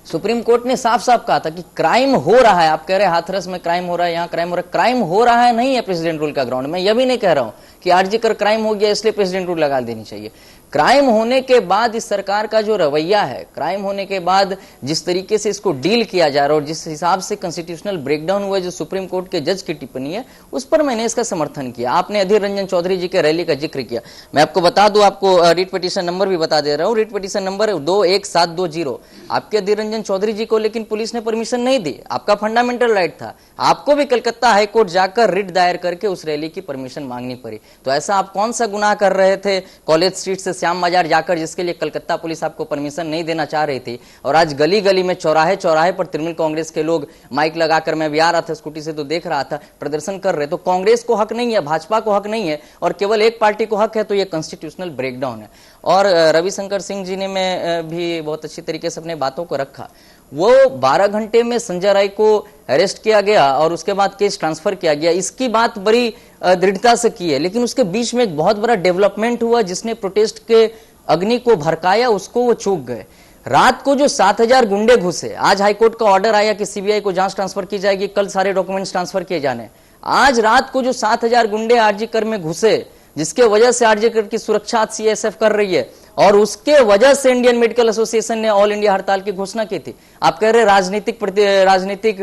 सुप्रीम कोर्ट ने साफ साफ कहा था कि क्राइम हो रहा है। आप कह रहे हैं हाथरस में क्राइम हो रहा है, यहाँ क्राइम हो रहा है, क्राइम हो रहा है नहीं है प्रेसिडेंट रूल का ग्राउंड। मैं यह भी नहीं कह रहा हूँ कि आरजी कर क्राइम हो गया इसलिए प्रेसिडेंट रूल लगा देनी चाहिए। क्राइम होने के बाद इस सरकार का जो रवैया है, क्राइम होने के बाद जिस तरीके से इसको डील किया जा रहा है और जिस हिसाब से कॉन्स्टिट्यूशनल ब्रेकडाउन हुआ है, जो सुप्रीम कोर्ट के जज की टिप्पणी है, उस पर मैंने इसका समर्थन किया। आपने अधीर रंजन चौधरी जी के रैली का जिक्र किया, मैं आपको बता दूं, आपको रिट पिटीशन नंबर भी बता दे रहा हूं। Writ petition number 21720। आपके अधीर रंजन चौधरी जी को लेकिन पुलिस ने परमिशन नहीं दी, आपका फंडामेंटल राइट था, आपको भी कलकत्ता हाईकोर्ट जाकर रिट दायर करके उस रैली की परमिशन मांगनी पड़ी। तो ऐसा आप कौन सा गुनाह कर रहे थे कॉलेज स्ट्रीट से श्याम बाजार जाकर, जिसके लिए कलकत्ता पुलिस आपको परमिशन नहीं देना चाह रही थी? और आज गली गली में, चौराहे चौराहे पर तृणमूल कांग्रेस के लोग माइक लगाकर, मैं भी आ रहा था स्कूटी से तो देख रहा था, प्रदर्शन कर रहे। तो कांग्रेस को हक नहीं है, भाजपा को हक नहीं है, और केवल एक पार्टी को हक है, तो यह कॉन्स्टिट्यूशनल ब्रेकडाउन है। और रविशंकर सिंह जी ने मैं भी बहुत अच्छी तरीके से अपने बातों को रखा। वो 12 घंटे में संजय राय को अरेस्ट किया गया और उसके बाद केस ट्रांसफर किया गया, इसकी बात बड़ी दृढ़ता से की है। लेकिन उसके बीच में एक बहुत बड़ा डेवलपमेंट हुआ जिसने प्रोटेस्ट के अग्नि को भड़काया, उसको वो चूक गए। रात को जो 7000 गुंडे घुसे, आज हाईकोर्ट का ऑर्डर आया कि सीबीआई को जांच ट्रांसफर की जाएगी, कल सारे डॉक्यूमेंट्स ट्रांसफर किए जाने। आज रात को जो 7000 गुंडे आरजी कर में घुसे, जिसके वजह से आरजी कर की सुरक्षा सीएसएफ कर रही है, और उसके वजह से इंडियन मेडिकल एसोसिएशन ने ऑल इंडिया हड़ताल की घोषणा की थी। आप कह रहे राजनीतिक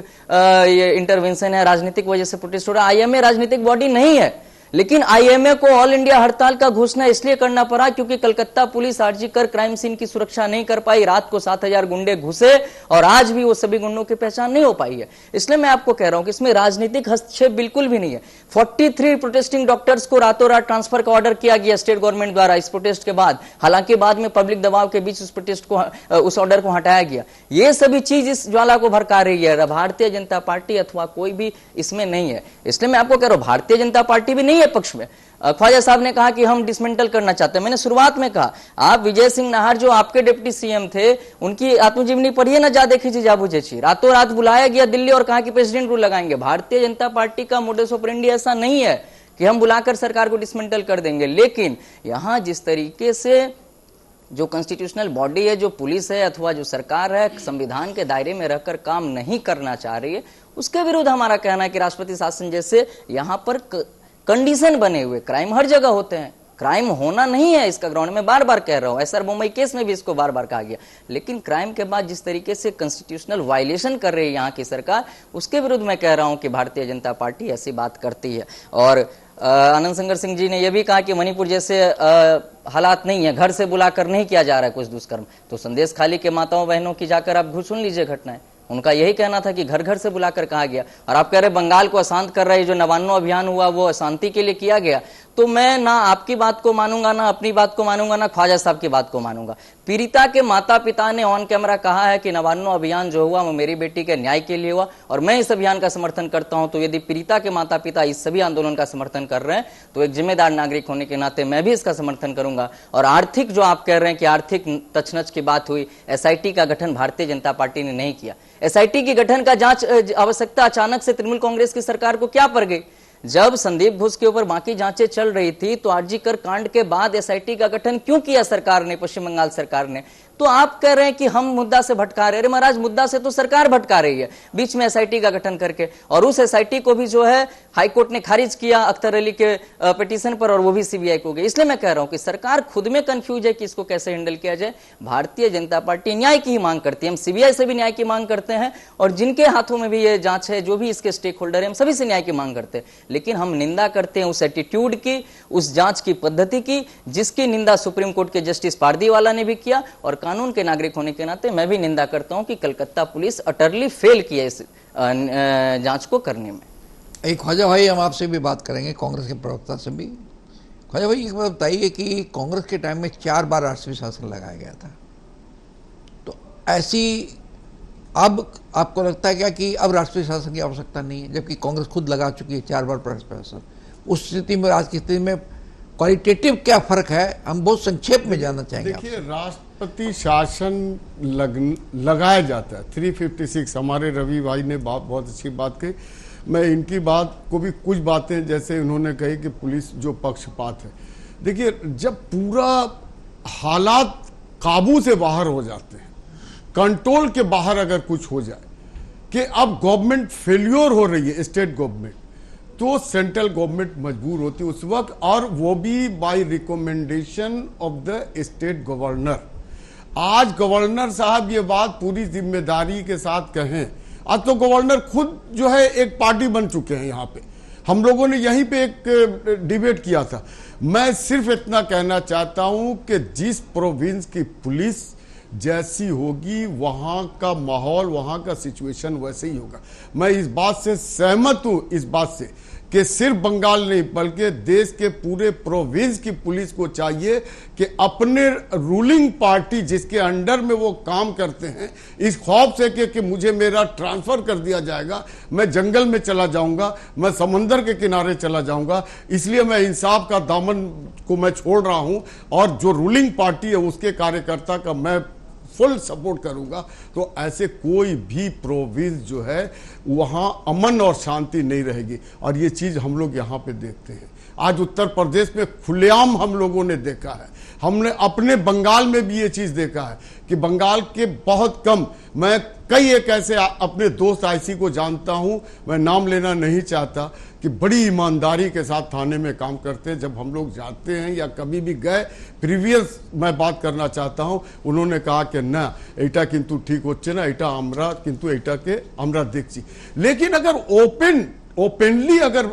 इंटरवेंशन है, राजनीतिक वजह से प्रोटेस्ट हो रहा है। आईएमए राजनीतिक बॉडी नहीं है। लेकिन आईएमए को ऑल इंडिया हड़ताल का घोषणा इसलिए करना पड़ा क्योंकि Calcutta police RG Kar crime scene की सुरक्षा नहीं कर पाई। रात को 7,000 गुंडे घुसे और आज भी वो सभी गुंडों की पहचान नहीं हो पाई है। इसलिए मैं आपको कह रहा हूं कि इसमें राजनीतिक हस्तक्षेप बिल्कुल भी नहीं है। 43 प्रोटेस्टिंग डॉक्टर्स को रातों रात ट्रांसफर का ऑर्डर किया गया स्टेट गवर्नमेंट द्वारा इस प्रोटेस्ट के बाद। हालांकि बाद में पब्लिक दबाव के बीच उस ऑर्डर को हटाया गया। ये सभी चीज इस ज्वाला को भड़का रही है। भारतीय जनता पार्टी अथवा कोई भी इसमें नहीं है। इसलिए मैं आपको कह रहा हूं भारतीय जनता पार्टी भी नहीं है पक्ष में। ख्वाजा साहब ने कहा कि हम डिसमेंटल करना चाहते हैं। मैंने शुरुआत में कहा आप विजय सिंह नाहर जो आपके डिप्टी सीएम थे उनकी आत्मजीवनी पढ़िए ना, जा देखी जी, जा बुझे छी। रातों रात बुलाया गया दिल्ली और कहा कि प्रेसिडेंट रूल लगाएंगे। भारतीय जनता पार्टी का मोडस ऑपरेंडी ऐसा नहीं है कि हम बुलाकर सरकार को डिसमेंटल कर देंगे। लेकिन यहां जिस तरीके से जो कॉन्स्टिट्यूशनल बॉडी है, जो पुलिस है अथवा जो सरकार है, संविधान के दायरे में रहकर काम नहीं करना चाह रही है, उसके विरुद्ध हमारा कहना है कि राष्ट्रपति शासन जैसे यहां पर कंडीशन बने हुए, क्राइम हर जगह होते हैं, क्राइम होना नहीं है इसका ग्राउंड में बार बार कह रहा हूं। एसआर मुंबई केस में भी इसको बार बार कहा गया। लेकिन क्राइम के बाद जिस तरीके से कॉन्स्टिट्यूशनल वायलेशन कर रही है यहाँ की सरकार, उसके विरुद्ध मैं कह रहा हूं कि भारतीय जनता पार्टी ऐसी बात करती है। और आनंद शंकर सिंह जी ने यह भी कहा कि मणिपुर जैसे हालात नहीं है, घर से बुलाकर नहीं किया जा रहा है कुछ दुष्कर्म। तो संदेश खाली के माताओं बहनों की जाकर आप सुन लीजिए घटनाएं। उनका यही कहना था कि घर घर से बुलाकर कहा गया। और आप कह रहे बंगाल को अशांत कर रहे, जो 99 अभियान हुआ वो अशांति के लिए किया गया। तो मैं ना आपकी बात को मानूंगा, ना अपनी बात को मानूंगा, ना ख्वाजा साहब की बात को मानूंगा। पीड़िता के माता पिता ने ऑन कैमरा कहा है कि 99 अभियान जो हुआ वो मेरी बेटी के न्याय के लिए हुआ और मैं इस अभियान का समर्थन करता हूं। तो यदि पीड़िता के माता पिता इस सभी आंदोलन का समर्थन कर रहे हैं तो एक जिम्मेदार नागरिक होने के नाते मैं भी इसका समर्थन करूंगा। और आर्थिक जो आप कह रहे हैं कि आर्थिक तछनछ की बात हुई, एसआईटी का गठन भारतीय जनता पार्टी ने नहीं किया। एसआईटी की गठन का जांच आवश्यकता अचानक से तृणमूल कांग्रेस की सरकार को क्या पड़ गई? जब संदीप घोष के ऊपर बाकी जांचें चल रही थी तो आरजीकर कांड के बाद एसआईटी का गठन क्यों किया सरकार ने, पश्चिम बंगाल सरकार ने? तो आप कह रहे हैं कि हम मुद्दा से भटका रहे हैं। अरे महाराज, मुद्दा से तो सरकार भटका रही है बीच में एसआईटी का गठन करके। और उस एसआईटी को भी जो है हाईकोर्ट ने खारिज किया अख्तर अली के पिटीशन पर, और वो भी सीबीआई को गई। इसलिए मैं कह रहा हूं कि सरकार खुद में कंफ्यूज है कि इसको कैसे हैंडल किया जाए। भारतीय जनता पार्टी न्याय की ही मांग करती है। हम सीबीआई से भी न्याय की मांग करते हैं और जिनके हाथों में भी ये जांच है, जो भी इसके स्टेक होल्डर है, हम सभी से न्याय की मांग करते हैं। लेकिन हम निंदा करते हैं उस एटीट्यूड की, उस जांच की पद्धति की जिसकी निंदा सुप्रीम कोर्ट के जस्टिस पारदीवाला ने भी किया। और कानून के नागरिक होने के नाते मैं भी निंदा करता हूं कि कलकत्ता पुलिस अटरली फेल किया इस जांच को करने में। एक ख्वाजा भाई, हम आपसे भी बात करेंगे, कांग्रेस के प्रवक्ता से भी। ख्वाजा भाई, एक बात बताइए कि कांग्रेस के टाइम में 4 बार राष्ट्रीय शासन लगाया गया था, तो ऐसी अब आपको लगता है क्या कि अब राष्ट्रीय शासन की आवश्यकता नहीं है, जबकि कांग्रेस खुद लगा चुकी है 4 बार राष्ट्रीय शासन? उस स्थिति में, आज की स्थिति में क्वालिटेटिव क्या फर्क है, हम बहुत संक्षेप में जानना चाहेंगे। देखिए, राष्ट्रपति शासन लगाया जाता है 356। हमारे रवि भाई ने बहुत अच्छी बात कही। मैं इनकी बात को भी कुछ बातें जैसे उन्होंने कही कि पुलिस जो पक्षपात है। देखिए, जब पूरा हालात काबू से बाहर हो जाते हैं, कंट्रोल के बाहर अगर कुछ हो जाए कि अब गवर्नमेंट फेल्योर हो रही है, स्टेट गवर्नमेंट, तो सेंट्रल गवर्नमेंट मजबूर होती है उस वक्त, और वो भी bye recommendation of the state governor. आज गवर्नर साहब ये बात पूरी जिम्मेदारी के साथ कहें, आज तो गवर्नर खुद जो है एक पार्टी बन चुके हैं। यहाँ पे हम लोगों ने यहीं पे एक डिबेट किया था। मैं सिर्फ इतना कहना चाहता हूं कि जिस प्रोविंस की पुलिस जैसी होगी, वहां का माहौल, वहां का सिचुएशन वैसे ही होगा। मैं इस बात से सहमत हूं, इस बात से कि सिर्फ बंगाल नहीं बल्कि देश के पूरे प्रोविंस की पुलिस को चाहिए कि अपने रूलिंग पार्टी जिसके अंडर में वो काम करते हैं, इस खौफ से कि मुझे मेरा ट्रांसफर कर दिया जाएगा, मैं जंगल में चला जाऊंगा, मैं समंदर के किनारे चला जाऊंगा, इसलिए मैं इंसाफ का दामन को मैं छोड़ रहा हूं और जो रूलिंग पार्टी है उसके कार्यकर्ता का मैं फुल सपोर्ट करूंगा। तो ऐसे कोई भी प्रोविंस जो है वहां अमन और शांति नहीं रहेगी। और ये चीज हम लोग यहां पे देखते हैं। आज उत्तर प्रदेश में खुलेआम हम लोगों ने देखा है, हमने अपने बंगाल में भी ये चीज देखा है कि बंगाल के बहुत कम, मैं कई एक ऐसे अपने दोस्त आईसी को जानता हूं, मैं नाम लेना नहीं चाहता, कि बड़ी ईमानदारी के साथ थाने में काम करते हैं। जब हम लोग जाते हैं या कभी भी गए, प्रीवियस मैं बात करना चाहता हूं, उन्होंने कहा कि ना एटा किंतु ठीक होच्छे ना, एटा আমরা কিন্তু এটাকে আমরা দেখছি। लेकिन अगर ओपनली अगर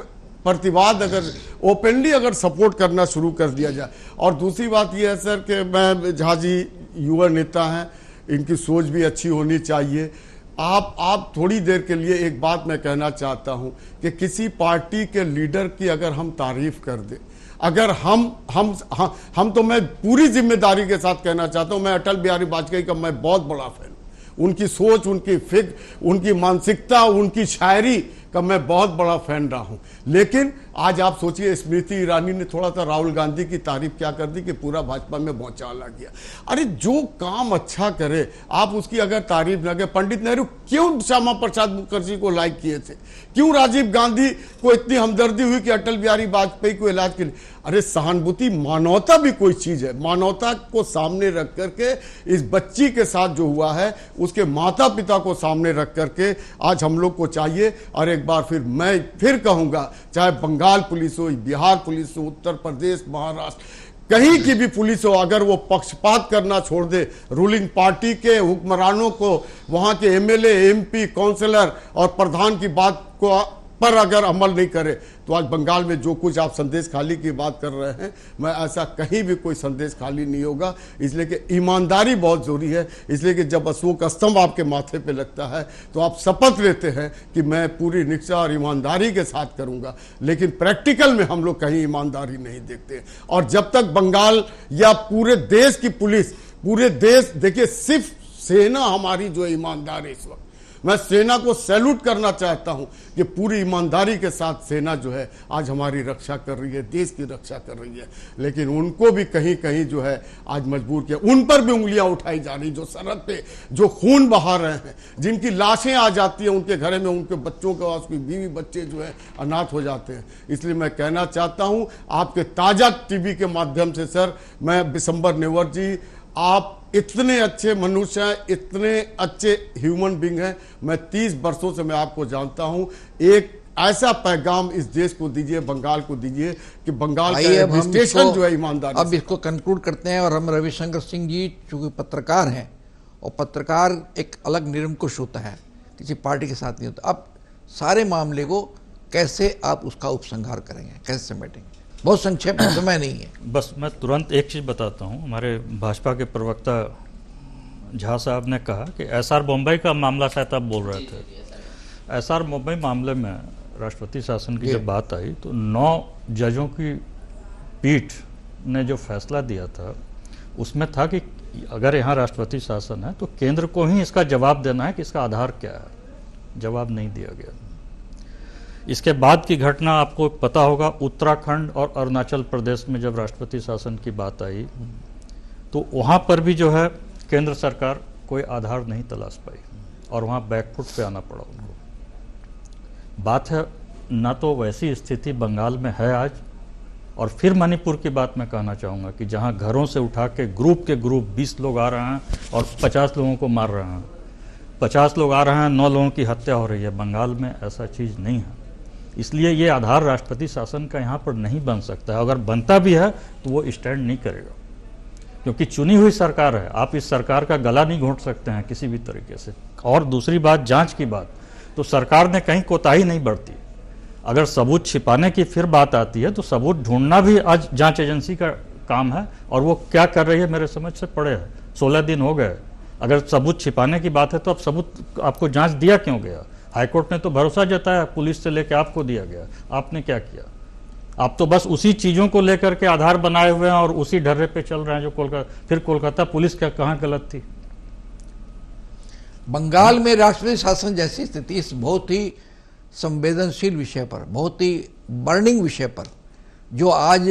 प्रतिवाद अगर ओपनली अगर सपोर्ट करना शुरू कर दिया जाए। और दूसरी बात यह है सर कि मैं झा जी युवा नेता हैं, इनकी सोच भी अच्छी होनी चाहिए। आप थोड़ी देर के लिए एक बात मैं कहना चाहता हूं कि किसी पार्टी के लीडर की अगर हम तारीफ कर दें, अगर हम तो मैं पूरी जिम्मेदारी के साथ कहना चाहता हूं, मैं अटल बिहारी वाजपेयी का मैं बहुत बड़ा फैन हूं। उनकी सोच, उनकी फिक्र, उनकी मानसिकता, उनकी शायरी का मैं बहुत बड़ा फैन रहा हूं। लेकिन आज आप सोचिए, स्मृति ईरानी ने थोड़ा सा राहुल गांधी की तारीफ क्या कर दी कि पूरा भाजपा में भौचाल आ गया। अरे जो काम अच्छा करे आप उसकी अगर तारीफ ना करें। पंडित नेहरू क्यों श्यामा प्रसाद मुखर्जी को लाइक किए थे? क्यों राजीव गांधी को इतनी हमदर्दी हुई कि अटल बिहारी वाजपेयी को इलाज के लिए? अरे सहानुभूति, मानवता भी कोई चीज है। मानवता को सामने रख करके इस बच्ची के साथ जो हुआ है उसके माता पिता को सामने रख करके आज हम लोग को चाहिए। और एक बार फिर मैं फिर कहूंगा, चाहे बंगाल पुलिस हो, बिहार पुलिस हो, उत्तर प्रदेश, महाराष्ट्र, कहीं की भी पुलिस हो, अगर वो पक्षपात करना छोड़ दे, रूलिंग पार्टी के हुक्मरानों को, वहां के एमएलए, एमपी, काउंसलर और प्रधान की बात को पर अगर अमल नहीं करे, तो आज बंगाल में जो कुछ आप संदेश खाली की बात कर रहे हैं, मैं ऐसा कहीं भी कोई संदेश खाली नहीं होगा। इसलिए कि ईमानदारी बहुत जरूरी है। इसलिए कि जब अशोक स्तंभ आपके माथे पे लगता है तो आप शपथ लेते हैं कि मैं पूरी निष्ठा और ईमानदारी के साथ करूंगा, लेकिन प्रैक्टिकल में हम लोग कहीं ईमानदारी नहीं देखते। और जब तक बंगाल या पूरे देश की पुलिस, पूरे देश, देखिए सिर्फ सेना हमारी जो ईमानदार है, इस वक्त मैं सेना को सैल्यूट करना चाहता हूं कि पूरी ईमानदारी के साथ सेना जो है आज हमारी रक्षा कर रही है, देश की रक्षा कर रही है। लेकिन उनको भी कहीं कहीं जो है आज मजबूर किया, उन पर भी उंगलियां उठाई जा रही, जो सरहद पे जो खून बहा रहे हैं, जिनकी लाशें आ जाती हैं उनके घर में, उनके बच्चों के पास, उसकी बीवी बच्चे जो है अनाथ हो जाते हैं। इसलिए मैं कहना चाहता हूं आपके ताजा टीवी के माध्यम से, सर, मैं बिशंबर नेवर जी, आप इतने अच्छे मनुष्य हैं, इतने अच्छे ह्यूमन बीइंग हैं। मैं 30 वर्षों से मैं आपको जानता हूं। एक ऐसा पैगाम इस देश को दीजिए, बंगाल को दीजिए कि बंगाल का एडमिनिस्ट्रेशन जो है ईमानदारी। अब इसको कंक्लूड करते हैं। और हम रविशंकर सिंह जी चूंकि पत्रकार हैं, और पत्रकार एक अलग निरंकुश होता है, किसी पार्टी के साथ नहीं होता। अब सारे मामले को कैसे आप उसका उपसंहार करेंगे, कैसे समेटेंगे? बहुत संक्षेप में, समय नहीं है। बस मैं तुरंत एक चीज़ बताता हूँ। हमारे भाजपा के प्रवक्ता झा साहब ने कहा कि एसआर मुंबई का मामला शायद आप बोल रहे थे। एसआर मुंबई मामले में राष्ट्रपति शासन की जब बात आई तो 9 जजों की पीठ ने जो फैसला दिया था उसमें था कि अगर यहाँ राष्ट्रपति शासन है तो केंद्र को ही इसका जवाब देना है कि इसका आधार क्या है। जवाब नहीं दिया गया। इसके बाद की घटना आपको पता होगा, उत्तराखंड और अरुणाचल प्रदेश में जब राष्ट्रपति शासन की बात आई तो वहाँ पर भी जो है केंद्र सरकार कोई आधार नहीं तलाश पाई और वहाँ बैकफुट पे आना पड़ा उनको। बात है ना, तो वैसी स्थिति बंगाल में है आज। और फिर मणिपुर की बात मैं कहना चाहूँगा कि जहाँ घरों से उठा के ग्रुप 20 लोग आ रहे हैं और 50 लोगों को मार रहे हैं, 50 लोग आ रहे हैं, 9 लोगों की हत्या हो रही है। बंगाल में ऐसा चीज़ नहीं है। इसलिए ये आधार राष्ट्रपति शासन का यहाँ पर नहीं बन सकता है। अगर बनता भी है तो वो स्टैंड नहीं करेगा, क्योंकि चुनी हुई सरकार है। आप इस सरकार का गला नहीं घोंट सकते हैं किसी भी तरीके से। और दूसरी बात, जांच की बात, तो सरकार ने कहीं कोताही नहीं बरती। अगर सबूत छिपाने की फिर बात आती है तो सबूत ढूंढना भी आज जांच एजेंसी का काम है, और वो क्या कर रही है मेरे समझ से पड़े है। 16 दिन हो गए। अगर सबूत छिपाने की बात है तो अब सबूत आपको जांच दिया क्यों गया? हाईकोर्ट ने तो भरोसा जताया, पुलिस से लेकर आपको दिया गया, आपने क्या किया? आप तो बस उसी चीजों को लेकर के आधार बनाए हुए हैं और उसी ढर्रे पे चल रहे हैं जो कोलकाता पुलिस क्या कहाँ गलत थी? बंगाल में राष्ट्रपति शासन जैसी स्थिति इस बहुत ही संवेदनशील विषय पर, बहुत ही बर्निंग विषय पर, जो आज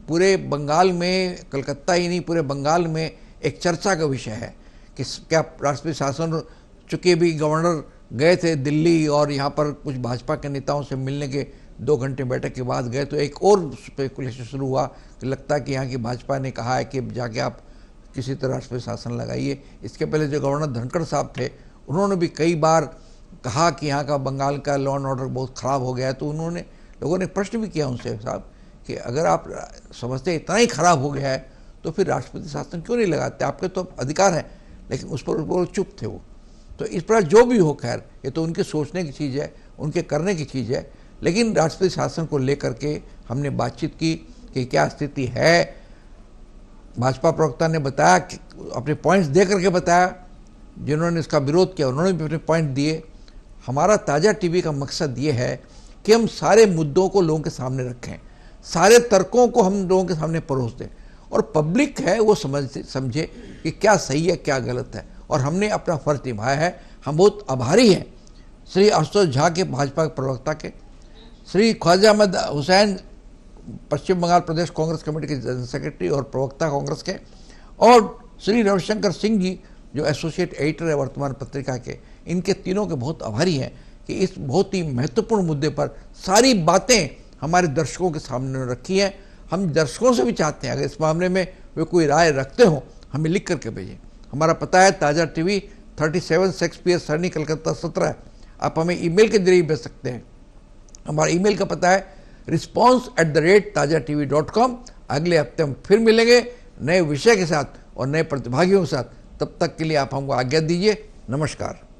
पूरे बंगाल में, कलकत्ता ही नहीं पूरे बंगाल में एक चर्चा का विषय है कि क्या राष्ट्रपति शासन, चूंकि भी गवर्नर गए थे दिल्ली और यहाँ पर कुछ भाजपा के नेताओं से मिलने के 2 घंटे बैठक के बाद गए, तो एक और स्पेकुलेशन शुरू हुआ कि लगता है कि यहाँ की भाजपा ने कहा है कि जाके आप किसी तरह राष्ट्रपति शासन लगाइए। इसके पहले जो गवर्नर धनखड़ साहब थे, उन्होंने भी कई बार कहा कि यहाँ का बंगाल का लॉ एंड ऑर्डर बहुत ख़राब हो गया है। तो लोगों ने प्रश्न भी किया उनसे, साहब कि अगर आप समझते इतना ही ख़राब हो गया है तो फिर राष्ट्रपति शासन क्यों नहीं लगाते? आपके तो अधिकार है। लेकिन उस पर वो चुप थे वो। तो इस पर जो भी हो, खैर ये तो उनके सोचने की चीज़ है, उनके करने की चीज़ है। लेकिन राष्ट्रपति शासन को लेकर के हमने बातचीत की कि क्या स्थिति है। भाजपा प्रवक्ता ने बताया, अपने पॉइंट्स दे करके बताया, जिन्होंने इसका विरोध किया उन्होंने भी अपने पॉइंट दिए। हमारा ताज़ा टीवी का मकसद ये है कि हम सारे मुद्दों को लोगों के सामने रखें, सारे तर्कों को हम लोगों के सामने परोस दें और पब्लिक है वो समझे कि क्या सही है क्या गलत है। और हमने अपना फर्ज निभाया है। हम बहुत आभारी हैं श्री आशुतोष झा के, भाजपा के प्रवक्ता के, श्री ख्वाजा अहमद हुसैन पश्चिम बंगाल प्रदेश कांग्रेस कमेटी के जनरल सेक्रेटरी और प्रवक्ता कांग्रेस के, और श्री रविशंकर सिंह जी जो एसोसिएट एडिटर है वर्तमान पत्रिका के। इनके तीनों के बहुत आभारी हैं कि इस बहुत ही महत्वपूर्ण मुद्दे पर सारी बातें हमारे दर्शकों के सामने रखी हैं। हम दर्शकों से भी चाहते हैं अगर इस मामले में वे कोई राय रखते हो हमें लिख करके भेजें। हमारा पता है ताज़ा टीवी 37 शेक्सपियर सरनी कलकत्ता 17। आप हमें ईमेल के जरिए भेज सकते हैं। हमारा ईमेल का पता है response@tajatv.com। अगले हफ्ते हम फिर मिलेंगे नए विषय के साथ और नए प्रतिभागियों के साथ। तब तक के लिए आप हमको आज्ञा दीजिए। नमस्कार।